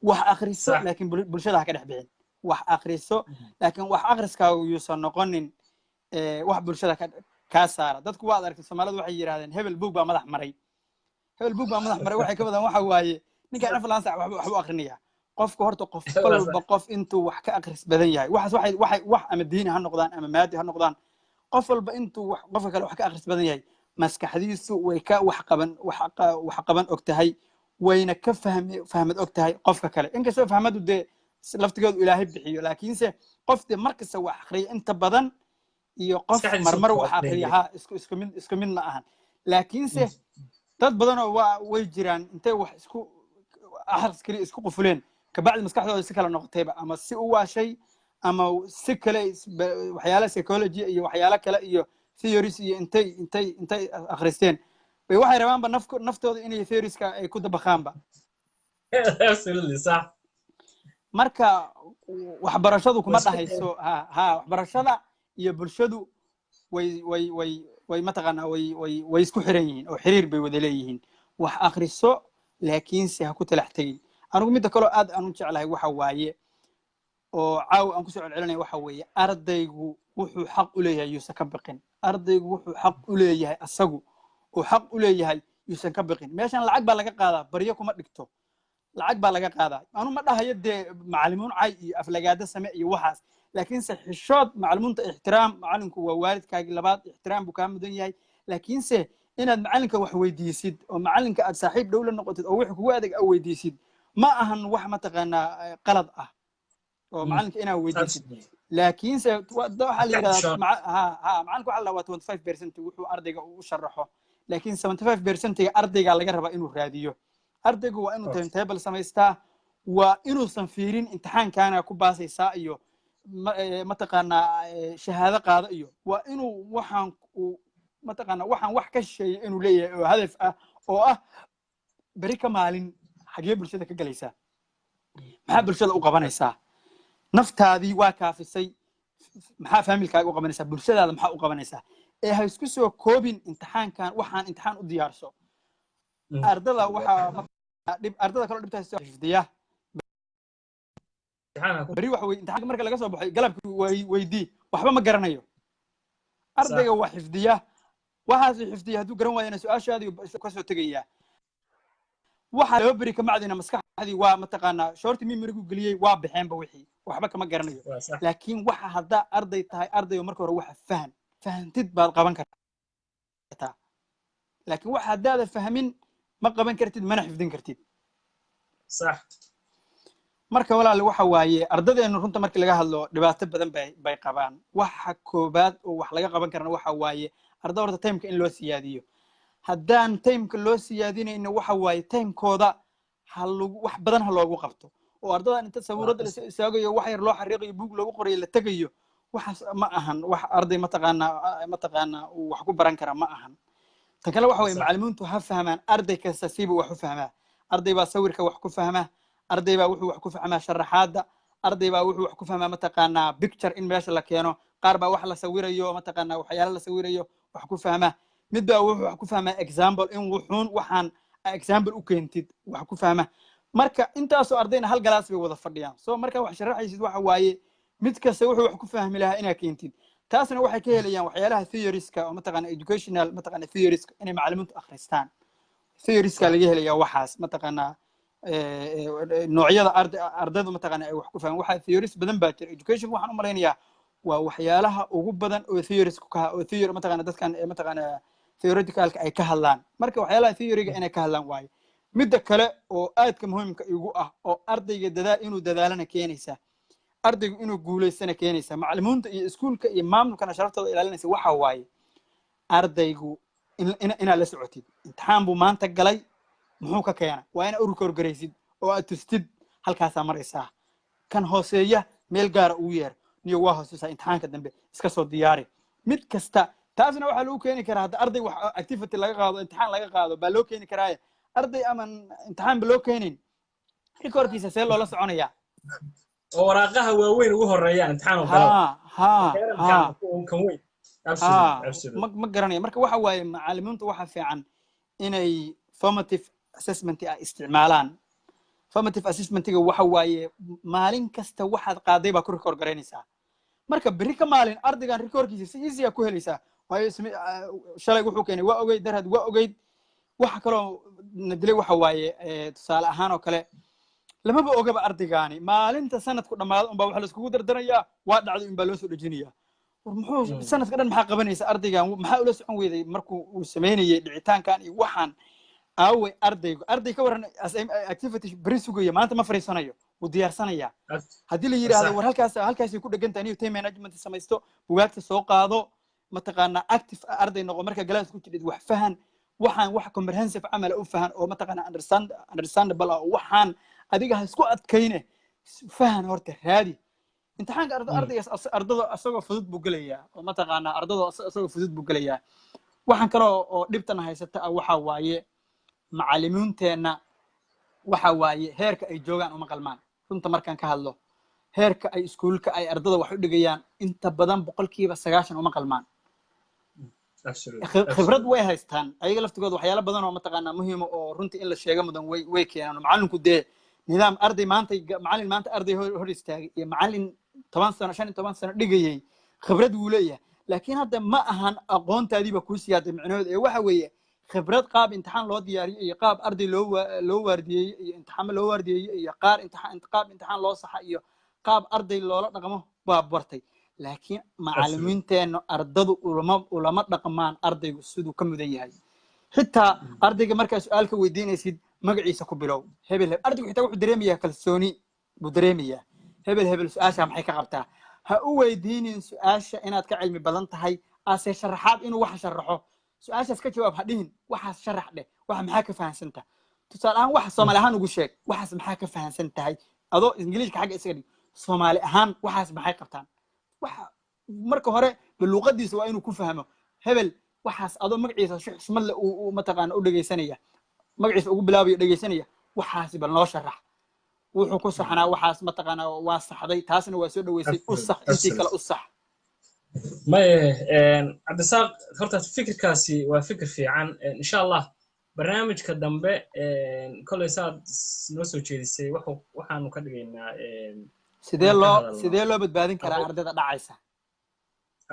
B: wax akhriso laakiin bulshada ha ka dhex bixin wax akhriso laakiin wax akhriskaagu yuusan noqonin wax bulshada kaa saara dadku waad aragtay Soomaalidu waxay yiraahdeen hebel buug baa madax maray waxay ka wadaan waxa waaye ninkaan aflaan sac wax u akhrinayaa qofka horta qof walba qof intuu wax ka akhris badan yahay waxay wax ama diini ha noqdaan ama maadi ha noqdaan qof walba intuu wax qofka kale wax ka akhris badan yahay maskaxdiisu way ka wax qaban og tahay wayna ka fahmad og tahay qofka kale inkastoo fahmadu dee laftigeedu ilaahay bixiyo laakiinse qof dee markasta wax akhriya inta badan iyo qof marmar wax akhriya ha isku mid ma ahan laakiinse dad badanoo way jiraan intay wax isku akhris kaliya isku qufuleen kabacdi maskaxdooda si kale noqotayba ama si u waashay ama si kale waxyaala psychology iyo waxyaala kale iyo theories iyo intay akhristeen bay waxay rabaanba naftooda inay theorieska ay ku dabaqaanba
A: absolutely صح
B: marka waxbarashadu kuma dhahayso waxbarashada iyo bulshadu way mataqaanaa way isku xiran yihiin oo xiriir bay wada leeyihiin wax akhriso laakiinse ha ku talax tegin anigu midda kaloo aad aan u jeclahay waxa waaye oo caawa aan kusoo celcelinaya waxa weeye ardaygu wuxuu xaq u leeyahay yuusan ka baqin ardaygu wuxuu xaq u leeyahay asagu oo xaq u leeyahay yuusan ka baqin meeshan lacag baa laga qaadaa baryo kuma dhigto lacag baa laga qaadaa anu ma dhahayo dee macalimiin cay iyo aflagaada same iyo waxaas laakiinse xishood macalimiinta ixtiraam macalinku waa waalidkaagi labaad ixtiraam buu kaa mudan yahay laakiinse inaad macalinka wax weydiisid oo macalinka aad saaxiib dhow la noqotid oo wixii kugu adeeg aad weydiisid ma ahan wax mataqaanaa qalad ah oo macalinka inaad weydiisid laakiinse waxaa la yidhahdaa macalinka waxaa la dhahaa 25% wuxuu ardayga u sharaxo laakiin 75% ardayga laga rabaa inuu raadiyo ardaygu waa inuu timetable samaystaa waa inuusan fiirin imtixaankaana ku baasaysaa iyo mataqaanaa shahaado qaado iyo waa inuu waxaan mataqaanaa waxaan wax ka shisheeya inuu leeyahay oo hadaf ah oo ah beri ka maalin xagee bulshada ka galaysaa maxaa bulshada u qabanaysaa naftaadii waa kaafisay maxaa faamilkaaga u qabanaysaa bulshadaada maxaa u qabanaysaa ee ha isku soo koobin imtixaankan waxaan imtixaan u diyaarso ardada waxaa ardada kaloo dhibtaas xifdiya bari waxa weeye imtixaanka marka laga soo baxay galabkii weydii waxba ma garanayo ardayga waa xifdiya waxaas xifdiya hadduu garan waayana su-aashaadii ka soo tegayaa waxa loo bari kamacdina maskaxdii waa mataqaanaa shorti memorygu geliyey waa baxeenba wixii waxba kama garanayo laakiin waxa haddaa arday tahay ardayo marka hore waxa fahantid baad qaban kartaa laakiin waxa haddaada fahmin ma qaban kartid mana xifdin kartid
A: صح
B: marka walaal waxa waaye ardadeenu runta markii laga hadlo dhibaato badan bay qabaan waxa koobaad oo wax laga qaban karana waxa waaye arday horta timeka in loo siyaadiyo haddaan timeka loo siyaadinayno waxa waaye timekooda wax badan ha loogu qabto oo ardadan inta sawirada la istaagayo wax yar loo xariiqayo buug loogu qorayo la tagayo waxaas ma ahan wax arday mataqaanaa uu wax ku baran kara ma ahan tan kale waxa weeye macallimiintu ha fahmaan arday kasta siba wax u fahmaa arday baa sawirka wax ku fahmaa arday baa wuxuu wax ku fahmaa sharaxaadda arday baa wuxuu wax ku fahmaa mataqaanaa picture in meesha la keeno qaar baa wax la sawirayo mataqaanaa waxyaalo la sawirayo wax ku fahmaa mid baa wuxuu wax ku fahmaa example in wuxuun waxaan example u keentid wax ku fahmaa marka intaasoo ardayna hal galaas bay wada fadhiyaan soo markaa wax sharaxaysid waxa waaye mid kasta wuxuu wax ku fahmi lahaa inaad keentid taasna waxay ka helayaan waxyaalaha theorieska oo mataqaanaa educational mataqaanaa theorieska inay macallimiintu akhristaan theorieska laga helayaa waxaas mataqaanaa noocyada ardaydu mataqaanaa ay wax ku fahmaan waxa theories badan baa jira education waxaan u malaynayaa waa waxyaalaha ugu badan oo theories ku kaha oo theory mataqaanaa dadkan mataqaanaa theoreticalka ay ka hadlaan marka waxyaalaha theoryga inay ka hadlaan waaye midda kale oo aadka muhiimka igu ah oo ardayga inuu dadaalana keenaysa ardaygu inuu guulaystana keenaysa macallimiinta iyo iskuulka iyo maamulkana sharaftooda ilaalinaysa waxa waaye ardaygu inaad la socotid imtixaan buu maanta galay muxuu ka keena waa inaad ururka horgaraysid oo aad tustid halkaasaa maraysaa kan hooseeya meel gaara ugu yeer niyo waa hooseysaa imtixaanka dambe iska soo diyaari mid kasta taasna waxaa lagu keeni karaa hadda arday wax activity laga qaado imtixaan laga qaado baa loo keeni karaaye arday aman imtixaan ba loo keenin rikoorkiisa see loola soconayaa
A: oo waraaqaha waaweyn ugu horeeyaan imtixaan oo kale
B: ma garanaya marka waxa waaye macallimiintu waxa fiican inay formative assessment ay isticmaalaan formative assessmentiga waxa waaye maalin kasta waxaad qaaday baa ku record garaynaysaa marka berri ka maalin ardaygan recordkiisa si easy ku helaysaa waayo shalay wuxuu keenay waa ogeyd darhad waa ogeyd waxa kaloo nadilay waxa waaye tusaale ahaan oo kale lamaba ogaba ardaygaani maalinta sanadku dhammaado unbaa waxa la iskugu dardarayaa waa dhacday unbaa loo soo dhejinayaa muxuu sanadka dhan maxaa qabanaysa ardaygan maxaa ula socon weyday markuu uu sameynayay dhicitaankan iyo waxaan aaway arday ka waran activity beri sugaya maanta ma fariisanayo wuu diyaarsanayaa haddii la yidhaahdo war halkaasay ku dhegan tahay inuu time management samaysto bugaagta soo qaado mataqaanaa active arday noqo marka galaas ku jidhid wax fahan waxaan wax comprehensive camal u fahan oo mataqaanaa understandable ah waxaan adiga ha isku adkayne fahan horta raadi imtixaanka ardaygaas ardada asagoo fudud buu gelayaa oo mataqaanaa ardada asagoo fudud buu gelayaa waxaan kale oo dhibtana haysata waxa waaye macallimiinteenna waxa waaye heerka ay joogaan uma qalmaan runta markaan ka hadlo heerka ay iskuulka ay ardada wax u dhigayaan inta badan 90% uma qalmaan khibrad way haystaan ayaga laftigooda waxyaalo badan oo mataqaanaa muhiim oo runtii in la sheego mudan way keenaan macallinku dee nidaam arday macallin maanta arday hor istaagay iyo macallin 10 sano 15 sano dhigayay khibrad wuu leeyahay laakiin hadda ma ahan aqoontaadiiba kuu siyaaday micnaheedu ee waxa weeye khibrad qaab imtixaan loo diyaariyo iyo qaab arday loo waardiyeeyo iyo imtixaan loo waardiyeeyo iyo qaab imtixaan loo saxa iyo qaab arday loola dhaqmo baa bartay laakiin macallimiinteena ardadu ulama dhaqmaan ardaygu siduu ka mudan yahay xitaa ardayga markaa su'aal ka weydiinaysid magaciisa ku bilow hebel ardaygu xitaa wuxuu dareemayaa kalsooni buu dareemayaa hebel su'aasha maxay ka qabtaa ha u weydiinin su'aasha inaad ka cilmi badan tahay ase sharaxaad inuu wax sharaxo su'aashaas ka jawaab ha dhihin waxaas sharax dheh waxa maxaa ka fahansan tahay tusaale ahaan waxa Soomaali ahaan ugu sheeg waxaas maxaa ka fahansan tahay adoo Ingiriiska xagga isaga dhig Soomaali ahaan waxaas maxay qabtaan waxa marka hore luqadiisa waa inuu ku fahmo hebel waxaas adoo magaciisa si xushmad leh uu mataqaan u dhageysanaya magaciisa ugu bilaabayo dhageysanaya waxaas bal noo sharax wuxuu ku saxnaa waxaas mataqaan waa saxday taasna waa soo dhaweysay u sax intii kale u sax
A: cabdisaaq horta fikirkaasi waa fikir fiican insha allah barnaamijka dambe kolay saad noo soo jeedisay waxaanu ka dhigaynaa
B: sidee loo badbaadin karaa ardayda dhacaysa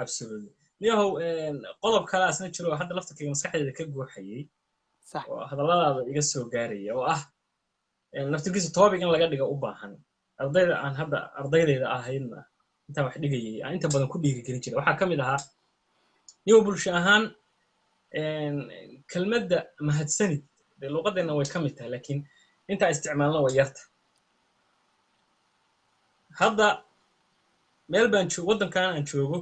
A: absolutely niyahow qodob kalaasna jiro hadda laftarkayga maskaxdeeda ka guuxayay oo hadalladaada iga soo gaaraya oo ah laftarkiisa topic in laga dhiga u baahan ardayda aan hadda ardaydayda ahaydna intaan wax dhigayay aan inta badan ku dhiirigelin jiray waxaa ka mid ahaa niyow bulsho ahaan kelmadda mahadsanid dee luuqadeenna way ka mid tahay laakiin intaa isticmaalna way yarta hadda meel baan waddankan aan joogo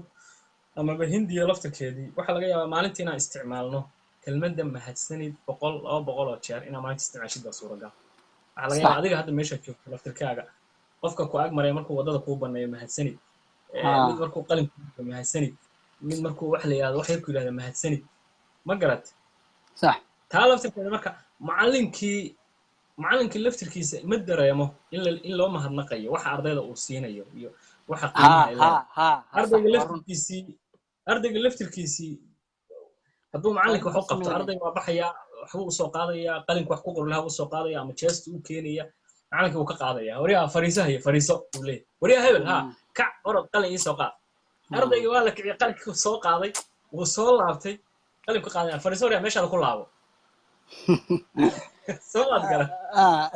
A: amaba hindiya laftarkeedii waxaa laga yaabaa maalintii inaan isticmaalno kelmadda mahadsanid 100-200 oo jeer inaan maalinta isticmaashid baa suuragal waxaa laga yaabaa adiga hadda meesha joogto laftarkaaga qofka ku ag maraya markuu waddada kuu banneeyo mahadsanid mid markuu qalinka mahadsanid mid markuu wax la yidhahdo wax yar ku yidhahda mahadsanid ma garat
B: sax
A: taa laftarkeeda marka macallinkii laftirkiisa ma dareemo in loo mahadnaqayo waxa ardayda uu siinayo iyo waxa qiimaha ardayga laftirkiisii hadduu macallinka wax u qabto ardayga waa baxayaa waxbuu u soo qaadayaa qalinka wax ku qor lahaa u soo qaadaya ama jeesta u keenaya macallinka wuu ka qaadaya waryaa fariiso uu leeyahay waryaa hebel kac orod qalin ii soo qaad ardayga waa la kiciyay qalinka soo qaaday wuu soo laabtay qalin ka qaadaya fariiso waryaa meeshaada ku laabo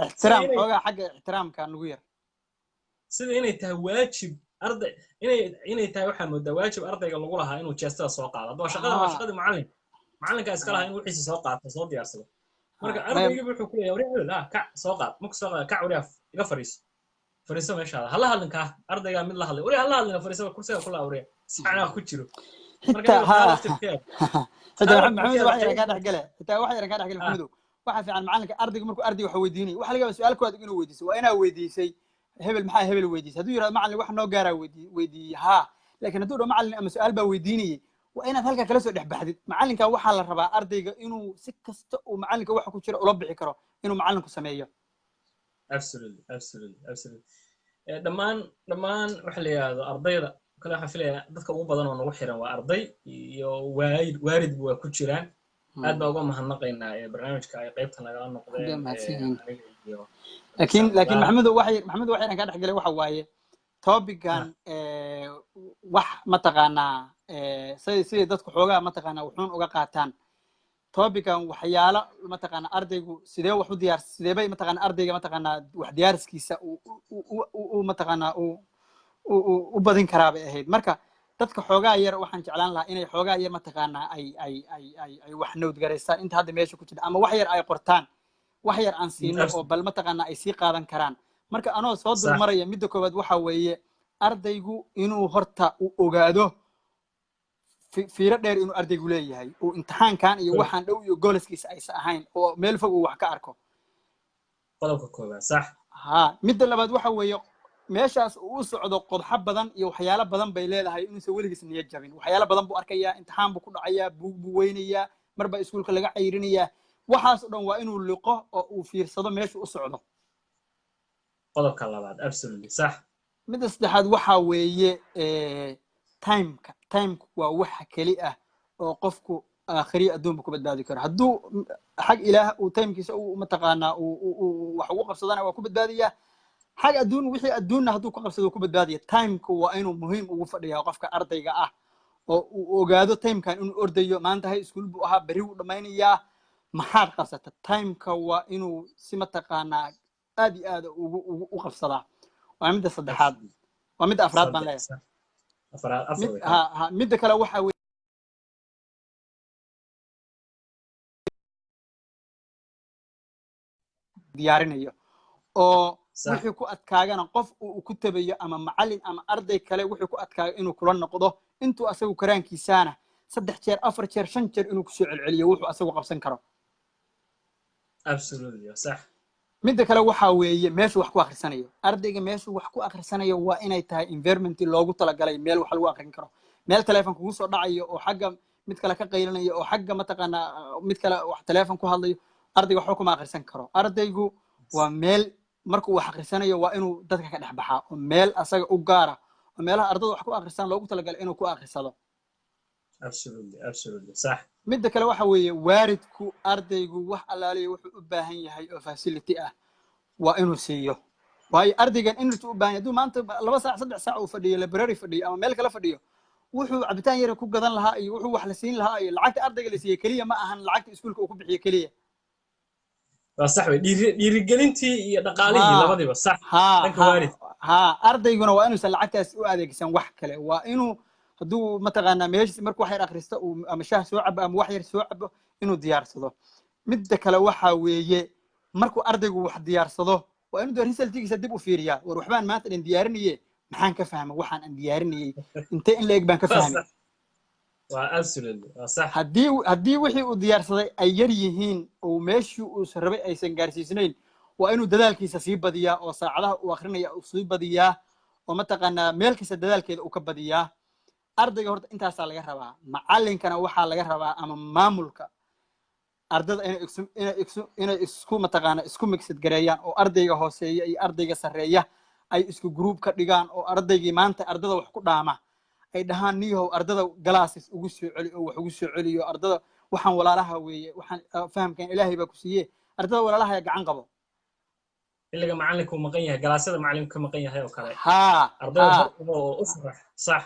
B: احترام اوغا حق احترام كان نغو ير
A: sida inay tahay waajib arday inay tahay waxa moodaa waajib ardayga lagu lahaa inuu jeestada soo qaado hadaba shaqada waa shaqadii macallinka iska lahaa inuu wixiisa soo qaato soo diyaarsado marka
B: ما
A: ardaygii wuxuu ku leeyahay wariyaha la kac soo qaad marka soo qaad kac wariyaha iga fariiso meeshaada hala hadlin ka ardayga mid la hadlay wariyaha hala hadlin fariiso kursiga kula wariyaha saacada ku jiro marka
B: حتى
A: iyo taa
B: ها
A: laftirkeeda
B: حتى
A: taa
B: محمد
A: laftirkeeda
B: واحد
A: qayb
B: كان دحقله حتى واحد كان دحقله
A: ah
B: محمد waxa fiican macalinka ardayga markuu ardayga wax weydiinay waxa laga yaabaa su'aal koowaad inuu weydiiso waa inaa weydiisay hebel maxaa hebel weydiisay hadduu yiraahdo macallin wax noo gaaraa weydiiyey haa laakiin hadduu dhaho macallin ama su'aal baa weydiinayay waa inaad halkaa kala soo dhex baxdid macallinka waxaa la rabaa ardayga inuu si kasta uu macallinka waxa ku jira ula bixi karo inuu macallinku sameeyo
A: absolutely dhammaan waxa la yidhaahdo ardayda kale waxaan filayaa dadka ugu badan oo nagu xiran waa arday iyo waaridba waa ku jiraan aad baa uga mahadnaqaynaa barnaamijka ay qaybta nagala noqdeen aniga iyo
B: laakiin maxamed waxay ka dhex galay waxa waaye topican wax mataqaanaa sidii dadku xoogaa mataqaanaa wuxuun uga qaataan topican waxyaalo mataqaanaa ardaygu sidee wax u diyaar sidee bay mataqaanaa ardayga mataqaanaa wax diyaarskiisa uu mataqaanaa u badin karaa bay ahayd marka dadka xoogaa yar waxaan jeclaan lahaa inay xoogaa yar mataqaanaa ay wax nowd garaystaan inta hadda meesha ku jira ama wax yar ay qortaan wax yar aan siino oo bal mataqaanaa ay sii qaadan karaan marka anoo soo dulmaraya midda koowaad waxa weeye ardaygu inuu horta u ogaado fiiro dheer inuu ardaygu leeyahay uu imtixaankan iyo waxaan dhow iyo goolaskiisa aysan ahayn oo meel fog uu wax ka arko
A: qodobka koowaad sax
B: ha midda labaad waxa weeye meeshaas uu u socdo qodxo badan iyo waxyaalo badan bay leedahay inuusan weligiis niyad jabin waxyaalo badan buu arkayaa imtixaan buu ku dhacayaa buug buu weynayaa marba iskuulka laga cayrinayaa waxaas oo dhan waa inuu liqo oo uu fiirsado meesha u socdo
A: qodobka labaad absolutely sax
B: midda saddexaad waxa weeye timeka waa waxa keli ah oo qofku aakhiriya adduunba ku badbaadi karo hadduu xag ilaah uu timekiisa uu mataqaanaa wax ugu qabsadana waa ku badbaadiyaa xag adduun wixii adduunna hadduu ku qabsado ku badbaadiya timeka waa inuu muhiim ugu fadhiyaa qofka ardayga ah oo uu ogaado timekan inuu ordayo maanta hay iskuul buu ahaa berri wuu dhammaynayaa maxaad qabsata timeka waa inuu si mataqaanaa aad iyo aad u qabsadaa waa midda saddexaad waa midda afraad baan leeyahay midda kale waxa diyaarinayo oo wixii ku adkaagana qof uu ku tabayo ama macallin ama arday kale wixii ku adkaaga inuu kula noqdo intuu asagu karaankiisaana 3 jeer 4 jeer 5 jeer inuu kusoo celceliyo wuxuu asagu qabsan karo
A: absolutely sax
B: midda kale waxa weeye meeshu wax ku akhrisanayo ardayga meeshu wax ku akhrisanayo waa inay tahay environment loogu talagalay meel wax lagu akhrin karo meel telefoon kugu soo dhacayo oo xagga mid kale ka qaylanayo oo xagga mataqaanaa mid kale wax telefoon ku hadlayo ardayga waxba kuma akhrisan karo ardaygu waa meel markuu wax akhrisanayo waa inuu dadka ka dhex baxaa oo meel asaga u gaara oo meelaha ardaydu wax ku akhristaan loogu talagalay inuu ku akhrisado
A: absolutely sax
B: midda kale waxa weeye waaridku ardaygu wax allaaliya wuxuu u baahan yahay oo facility ah waa inuu siiyo waayo ardaygan inuu u baahan yahay hadduu maanta 2 saac 3 saac uu fadhiyo library fadhiyo ama meel kale fadhiyo wuxuu cabitaan yar ku gadan lahaa iyo wuxuu wax la siin lahaa iyo lacagta ardayga la siiyay kaliya ma ahan lacagta iskuulka uu ku bixiyo kaliya
A: waa sax way dhiirigelintii iyo dhaqaalihii labadiiba sax dhanka waalid
B: ardayguna waa inuusan lacagtaas u adeegsan wax kale waa inuu hadduu mataqaanaa meeshiis markuu wax yar akhristo ama shaah soo cabo ama wax yar soo cabo inuu diyaarsado midda kale waxa weeye markuu ardaygu wax diyaarsado waa inuu resultigiisa dib u fiiriyaa war waxbaan maanta dhan diyaarinaye maxaan ka fahmay waxaan aan diyaarinayay intee in la eg baan ka fahmay
A: waa absolutely waa sax
B: haddii wixii uu diyaarsaday ay yar yihiin oo meeshii uu rabay aysan gaarsiisnayn waa inuu dadaalkiisa sii badiyaa oo saacadaha uu akrinaya uu sii badiyaa oo mataqaanaa meel kasta dadaalkeeda uu ka badiyaa ardayga horta intaasaa laga rabaa macallinkana waxaa laga rabaa ama maamulka ardada inay isku mataqaanaa isku migsad gareeyaan oo ardayga hooseeya iyo ardayga sarreeya ay isku group ka dhigaan oo ardaygii maanta ardada wax ku dhaama ay dhahaan niyahow ardada galaasis ugu soo celi oo wax ugu soo celiyo ardada waxaan walaalaha weeye waxaan fahamkan ilaahay baa ku siiyey ardada walaalaha gacan qabo
A: xilliga macallinku maqan yahay galaasyada macallinku ka maqan yahay oo kale
B: ardada
A: oo u farax sax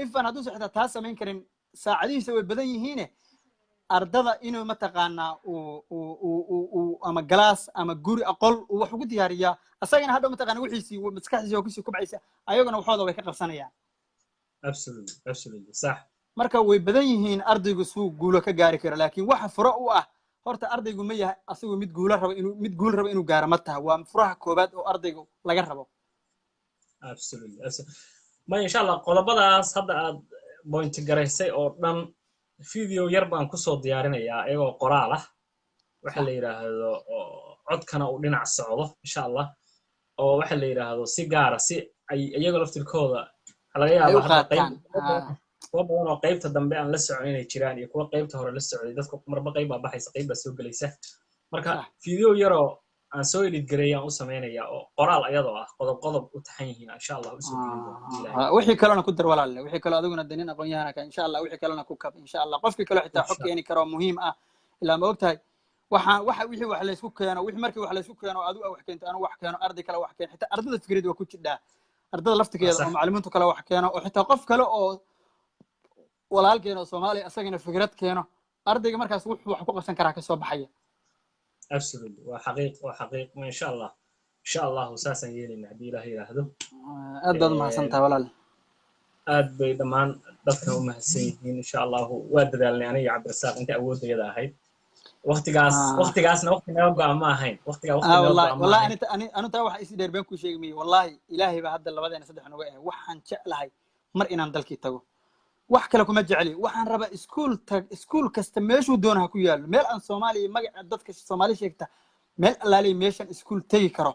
B: ifan hadduu xitaa taa samayn karin saacadihiisa way badan yihiine ardada inuu mataqaanaa ama galaas ama guri aqol uu wax ugu diyaariyaa asagana hadhow mataqaanaa wixiisii maskaxdiisa oo kusii kubcaysa ayaguna waxooda way ka qabsanayaan
A: absolutely صح
B: marka way badan yihiin ardaygu suu guulo ka gaari karo laakiin waxa furo u ah horta ardaygu ma yahay asagu mid guul raba inuu gaaro ma taha waa furaha koobaad oo ardaygu laga rabo
A: absolutely ma insha Allah qodobadaas hadda aad point garaysay oo dhan video yar baan ku soo diyaarinayaa iyagoo qoraal ah waxa la yiraahdo codkana uu dhinac socdo insha Allah oo waxa la yiraahdo si gaar ah si ay iyaga laftirkooda laga yaabo hadda qayb kuwa badan oo qaybta dambe aan la socon inay jiraan iyo kuwa qaybta hore la socday dadku marba qayb baa baxaysa qayb baa soo galaysa marka video yaroo aan soo edit gareeyaan u sameynaya oo qoraal ayadoo ah qodob u taxan yihiin insha Allah u soo diyaariyo
B: wixii kalena ku dar walaalle wixii kale adiguna danin aqoon yahana ka insha Allah wixii kalena ku kab insha Allah qofkii kale xitaa xog keeni karo muhiim ah ilaa ma ogtahay wixii wax la isku keeno wixii markii wax la isku keeno adigu wax keento anu wax keeno arday kale wax keeno xitaa ardada fikrad waa ku jidhaa ardada laftigeeda oo macallimiintu kale wax keeno oo xitaa qof kale oo walaalkeena oo Soomaali asagana fikrad keeno ardayga markaas wuxuu wax ku qabsan karaa ka soo baxaya
A: absolutely وحقيق ما إن شاء الله وساسا يلي نعدي له يراهدو
B: aad baad mahadsantahay walaal
A: aad bay dhamaan dadka u mahadsanyihiin insha Allah waa dadaalnay aniga Cabdirasaaq inta awoodayda ahayd waqtigaasna waqti naga go'an ma ahayn
B: wallahi anu taa waxa isi dheer baan ku sheegmay wallahi ilaahay baa hadda labadeena saddex naga ah waxaan jeclahay mar inaan dalkii tago wax kale kuma jeceli waxaan rabaa iskuul kasta meeshuu doonaha ku yaalo meel aan Soomaaliya magaca dadka Soomaali sheegta meel allaali meeshan iskuul tagi karo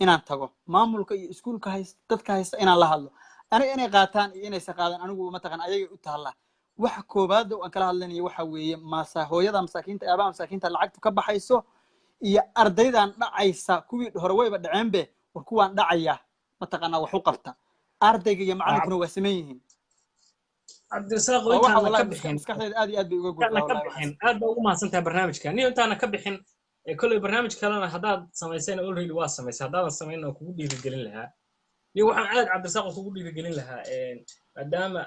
B: inaan tago maamulka iyo iskuulka dadka haysta inaan la hadlo aniga inay qaataan iyo inay saqaadan anigu ma taqaan ayaga u taala wax koobaad oo aan kala hadlaynayo waxa weeye hooyada masaakiinta aabaha masaakiinta lacagtu ka baxayso iyo ardaydan dhacaysa kuwii hore wayba dhaceenbe war kuwaan dhacaya ma taqaan wax u qabta ardayga iyo macallinkuna waa sameeyeen
A: Cabdirasaaq intaana ka bixin
B: maskaxdeeda aad iyo aad bay uga go'day
A: aad baa ugu mahadsantahay barnaamijka niyo intaana ka bixin kulay barnaamij kalena hadaad samaysayna already waa samaysay hadaadan sameeyna oo kugu dhiirigelin lahaa niyo waxaan aad Cabdirasaaq kugu dhiirigelin lahaa maadaama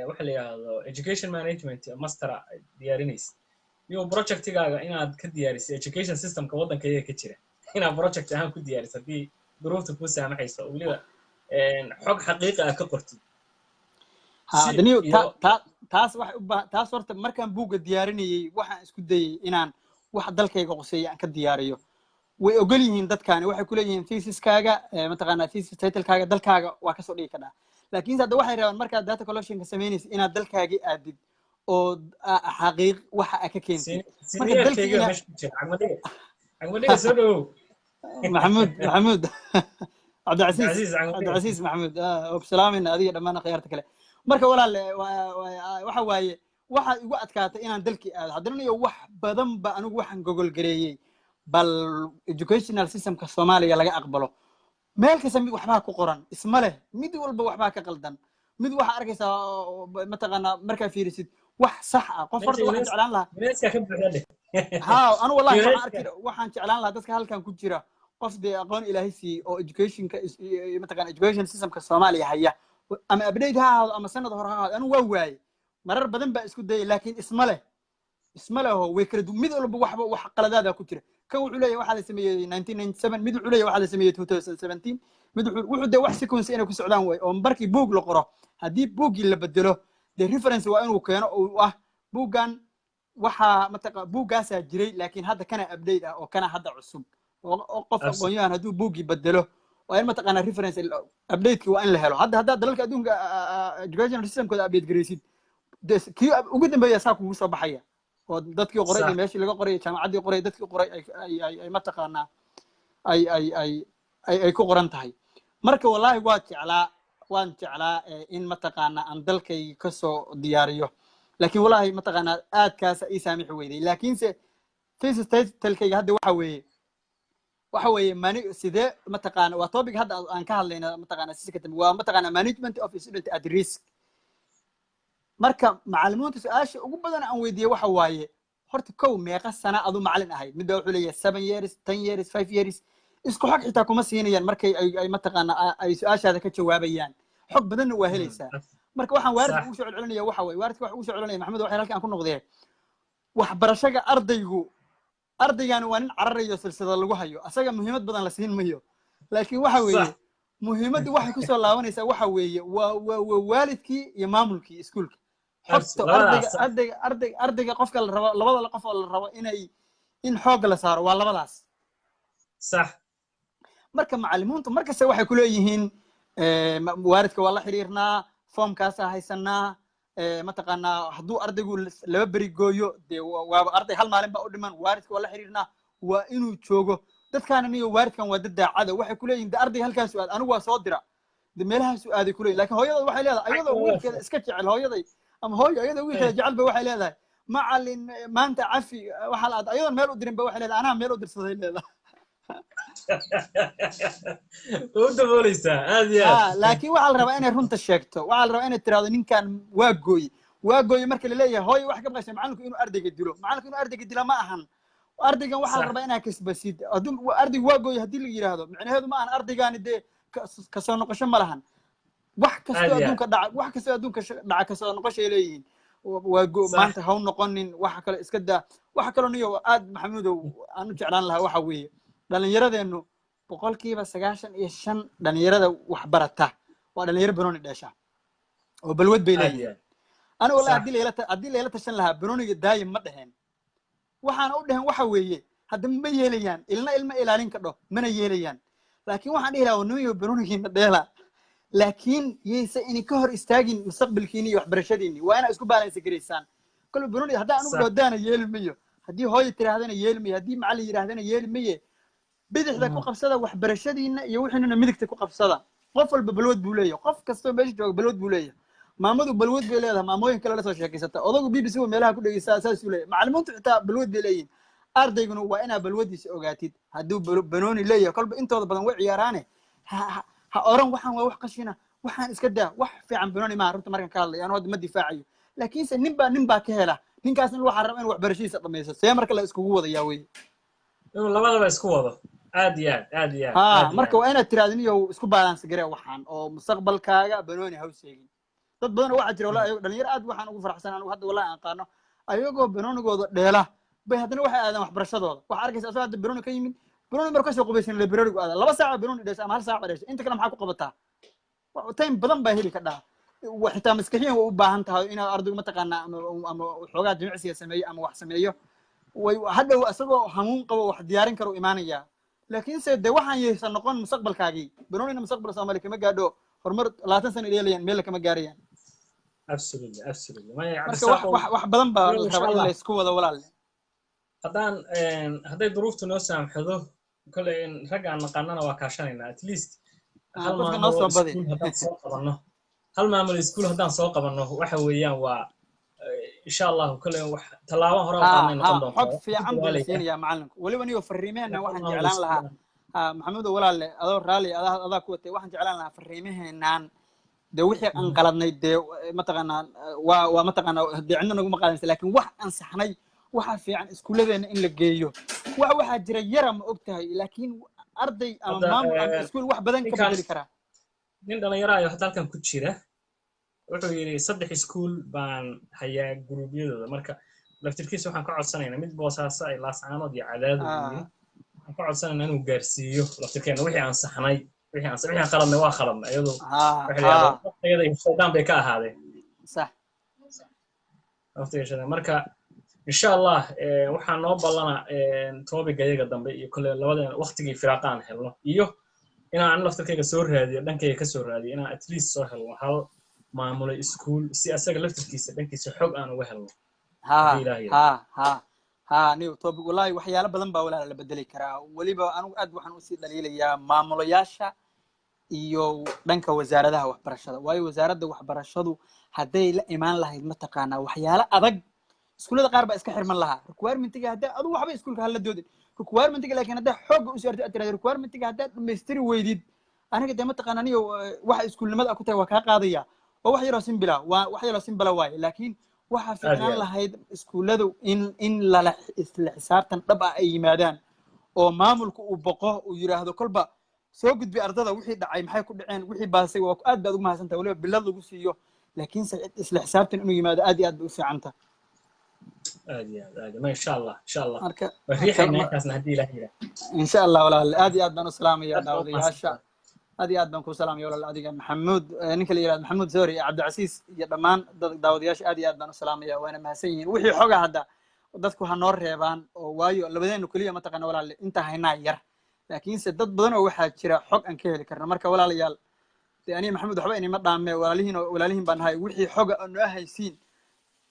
A: waxa la yiraahdo education management master diyaarinaysa niyo projectigaaga inaad ka diyaariso education systemka waddanka ka jira inaad project ahaan ku diyaariso hadii duruufta ku saamaxayso waliba xog xaqiiqi ah ka qortid
B: daniyo taas horta markaan buugga diyaarinayay waxaan isku dayay inaan wax dalkayga qoseeyo aan ka diyaariyo way ogol yihiin dadkaani waxay ku leeyihiin thesiskaaga mataqaanaa thesis titlekaaga dalkaaga waa kasoo dhigi kadhaa laakiin hadda waxay rabaan markaad data collectionka samaynaysa inaad dalkaagii aadid oo xaqiiq waxa aad ka keentid marka dalkiina maxamuud cabdicasiis maxamuud salaamina adiga dhammaan khiyaarta kale marka walaal waxa waaye waxa igu adkaatay inaan dalkii aado haddana iyo wax badan ba anigu waxaan gogol gareeyay bal educational systemka Soomaaliya laga aqbalo meel kasta mid waxba ku qoran isma leh mid walba waxba ka qaldan mid waxa arkaysaa ma taqaana marka fiirisid wax sax ah qof horta waxaan jeclaan lahaa anu wallahi waxaan jeclaan lahaa dadka halkan ku jira qof de aqoon ilaahay si oo educationka ma taqaana education systemka Soomaaliya haya ama update ha ahaado ama sanad hore ha ahaado anu waa waayay marar badan baa isku dayay laakiin isma leh oo way kala mid walba waxba wax qaladaada ku jira kan wuxuu leeyahay waxa la sameeyay 1997 mid wuxuu leeyahay waxa la sameeyay 2017 mid wuxuu de wax sequence inay ku socdaan way oo markii book la qoro hadii bookii la bedelo de reference waa inuu keeno oo ah boogan waxa mataqa boogaasa jiray laakiin hadda kana update ah oo kana hadda cusub oo qof aqoon-yahan haduu bookii bedelo waa in mataqaana reference update waa in la helo hadda dalalka adduunka education systemkooda update gareysid kii ugu dambeeya saa kugu soo baxaya oo dadkii qoray meeshii laga qoray jaamacaddii qoray dadkii qoray ay mataqaana ay ku qoran tahay marka wallahi waan jeclaa in mataqaana aan dalkay ka soo diyaariyo laakiin wallahi mataqaana aad kaas ay saamixi weyday laakiinse thesis titlekayga hadda waxa weeye sidee mataqaana waa topic hadda aan ka hadlayna mataqaana waa mataqaana management of student at risk marka macallimiinta su'aasha ugu badan aan weydiiyay waxa waaye horta kow meeqa sana adu macallin ahayd midba wuxuu leeyahay 7 years 10 years 5 years isku xog xitaa kuma siinayaan markay ay mataqaana ay su'aashaada ka jawaabayaan xog badanna waa helaysaa marka waxaan waaridka ugu soo celcelinaya waxa waaye waaridka wax ugu soo celinaya maxamed waxay halkaan ku noqdeen waxbarashada ardaygan waa nin cararayo silsilada lagu hayo asaga muhiimad badan la siin mayo laakiin waxa weeye muhiimaddu waxay ku soo laabanaysaa waxa weeye waa waalidkii iyo maamulkii iskuulka xogta ardayga qofka la rabo labada qof oo la rabo in xoog la saaro waa labadaas
A: صح
B: marka macallimiintu markasta waxay ku leeyihiin waaridka waa la xiriirnaa foomkaasa haysanaa mataqaanaa hadduu ardaygu laba beri gooyo dee waaba arday hal maalin baa u dhiman waaridka waa la xiriirnaa waa inuu joogo dadkaanan iyo waaridkan waa dad daacada waxay ku leeyihin de ardayga halkaasu aad anigu waa soo dira de meelahaasu aaday ku leeyihin lakin hooyada waxay leedahay ayadoo wiilkeeda iska jecel hooyaday ama hooyo ayadoo wiilkeeda jecel ba waxay leedahay macallin maanta cafi waxaa la aad ayadoon meel u dirin ba waxay leedahay anaa meel u dirsaday leedahay laakiin waxaa la rabaa inay runta sheegto waxaa la rabaa inay tirahdo ninkan waa gooye marka la leeyahay hooyo wax ka maqashay macallinku inuu ardayga dilo macallinku inuu ardayga dila ma ahan ardaygan waxaa la rabaa inaa kasbasid hadduu ardaygu waa gooye haddii la yidhaahdo micnaheedu ma ahan ardaygaani dee kasoo noqosho ma lahan wax kastoo adduunka dhaca kasoo noqoshay leeyihiin maanta ha u noqonin waxa kale iska daa waxa kaloo niyo aad maxamuudow aan u jeclaan lahaa waxa weeye dhalinyaradeennu 95% dhalinyarada wax barata waa dhalinyaro banooni dheesha oo balwad bay leeyihiin aniga wallahi haddii layla tashan lahaa banooniga daayim ma dheheen waxaana u dhehen waxa weeye hadda ma yeelayaan ilma ilaalin ka dho mana yeelayaan laakiin waxaan dhihi lahaa nimayo banoonigiina dheela laakiin yaysa ini ka hor istaagin mustaqbalkiini iyo waxbarashadiini waa inaa isku baalansi garaysaan kolba banooni haddaa anugu dhoodaana yeeli mayo haddii hooyo tirahdana yeeli mayo haddii macallin yidhaahdana yeeli maye bidixda ku qabsada waxbarashadiina iyo wixiinuna midigta ku qabsada qof walba balwad buu leeyahay qof kastoo meesha jooga balwad buu leeyahay maamadu balwad bay leedahay maamooyin kale la soo sheekaysata odagu BBC oo meelaha ku dhageysta saas uu leeyahay macallimiintu xitaa balwad bay leeyihiin ardayguna waa inaa balwadiisa ogaatid hadduu banooni leeyahay kolba intooda badan way ciyaaraane ha oran waxaan waa wax qashina waxaan iska daa wax fiican banooni maaha runta markaan ka hadlayo anu hadda ma difaacayo laakiinse nin baa ka hela ninkaasna waxaa raba in waxbarashadiisa dhamaysto see marka la iskugu wadayaa weye
A: inuu labadaba isku wado aad iyo aad
B: marka waa inaad tiraahdo niyow isku balance garee waxaan oo mustaqbalkaaga banooni ha u sheegin dad badan waxaa jira wallahi dhalinyaro aad waxaan ugu faraxsan anigu hadda wallahi aan qaano ayagoo banoonigooda dheela bay haddana waxay aadaan waxbarashadooda waxaa arkaysa asagoo hadda banooni ka yimid banooni mar kasoo qubaysan librarigu aada 2 saac banooni dhashay ama 1 saac dhashay inta kale maxaa ku qabataa time badan baa heli ka dhaa xitaa maskaxiyan way u baahan tahay inaad ardaygu mataqaanaa ama xoogaa jimicsiga sameeyo ama wax sameeyo way hadhow asagoo hamuun qabo wax diyaarin karo imaanayaa laakiinse de waxaan yeysan noqon mustaqbalkaagii banoonina mustaqbal soomaali kama gaadho horumar 20 sano dheelayaan meel kama gaarayaan marka wax badan baa raba in la isku wado walaal
A: hadday duruuftu noo saamxado kole in ragga aan naqaanana waa kaashanaynaa at least hal maamul iskuul haddaan soo qabanno waxa weeyaan waa insha allahu kole wax tallaabo hore qaadnay noqon doonto
B: xog fiican buu siinayaa macallinku weliba niyo fariimeena waxaan jeclaan lahaa maxamuud walaalle adoo raali adaa ku watay waxaan jeclaan lahaa fariimeheenaan de wixii aan qaladnay dee mataqaanaa waa mataqaanaa dee cidna naguma qaadanaysa laakiin wax aan saxnay waxaa fiican iskuuladeena in la geeyo waxaa jira yara ma og tahay laakiin arday ama maamul ama iskuul wax badan ka bedeli karaa
A: nin dhalinyaro ayo hadda halkan ku jira wuxuu yidhi 3 iskuul baan hayaa guruubyadooda marka laftirkiisa waxaan ka codsanaynaa mid boosaaso ay laascaanood iyo cadaadu waxaan ka codsanaynaa inuu gaarsiiyo laftirkeena wixii aan saxnay wixii aan qaladnay waa qaladnay iyadoo waqtigeeda shaydaan bay ka ahaadeen
B: sax
A: waqtigeeda marka insha allah waxaan noo ballana topic ayaga dambe iyo kale labada waqtigii firaaqaan helno iyo inaan laftirkayga soo raadiyo dhankayga ka soo raadiyo inaan at least soo helno hal maamulay iskuul si asaga laftirkiisa dhankiisa xog aan uga helno
B: niyo topic wallahi waxyaalo badan baa walaal la bedeli karaa weliba anigu aad waxaan usii dhaliilayaa maamulayaasha iyo dhanka wasaaradaha waxbarashada waayo wasaaradda waxbarashadu hadday la imaan lahayd mataqaanaa waxyaalo adag iskuulada qaar baa iska xirman lahaa requirementiga haddaa adu waxba iskuulka hala doodin requirementiga laakiin haddaa xoogga u saartid aad tirahdo requirementiga haddaa dhammaystiri weydid aniga dee mataqaanaa niyo waxa iskuulnimada ku tahay waa kaa qaadaya oo wax yaroo simbila waaye laakiin waxaa fiicnaan lahayd iskuulladu in isla xisaabtan dhab ah ay yimaadaan oo maamulku uu boqo uu yidhaahdo kolba soo gudbi ardada wixii dhacay maxay ku dhaceen wixii baasay waa aad baad ugu mahadsantahay waliba bilad lagu siiyo laakiinse isla xisaabtan inuu yimaado aad iyo aad bay u fiicanta
A: ما شاء الله ان شاء الله ريحه ناقصنا هدي لهيره
B: ان شاء الله ولا ادي اد بن سلام يا داودياشا ادي اد بن كو سلام يا ولا اديga maxamuud ninka la yiraahdo maxamuud zoori cabdi casiis iyo dhamaan dad daawadayaasha adi aad baan u salaamaya waana mahadsan yihiin wixii xoga hadda dadku ha noo reebaan oo waayo labadeenu keliya mataqaana walaale inta haynaa yar laakiinse dad badan oo waxaa jira xog aan ka heli karna marka walaalayaal dee aniga maxamed waxba inima dhaame walaalihiin baan nahay wixii xoga oo noo haysiin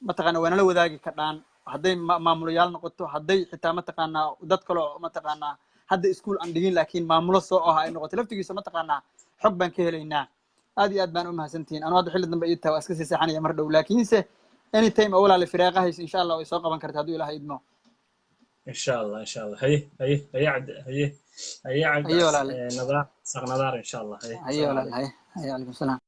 B: mataqaana waa nala wadaagi kadhaan hadday maamulayaal noqoto hadday xitaa mataqaanaa dad kale oo mataqaanaa hadda iskuul aan dhigin laakiin maamulo soo aha ay noqoto laftigiisa mataqaanaa xog baan ka helaynaa aad iyo aad baan u mahadsantihiin anuu hadda xilli dambe ii tahay waa iska sii seexanaya mar dhow laakiinse anytime oo walaale firaaqa haysa insha allah way soo qaban karta hadduu ilaahay idmo
A: insha allah insha allah haye cabdi
B: haye walaale
A: nadaar saq nadaar insha allah
B: haye walaale haye calaykum salaam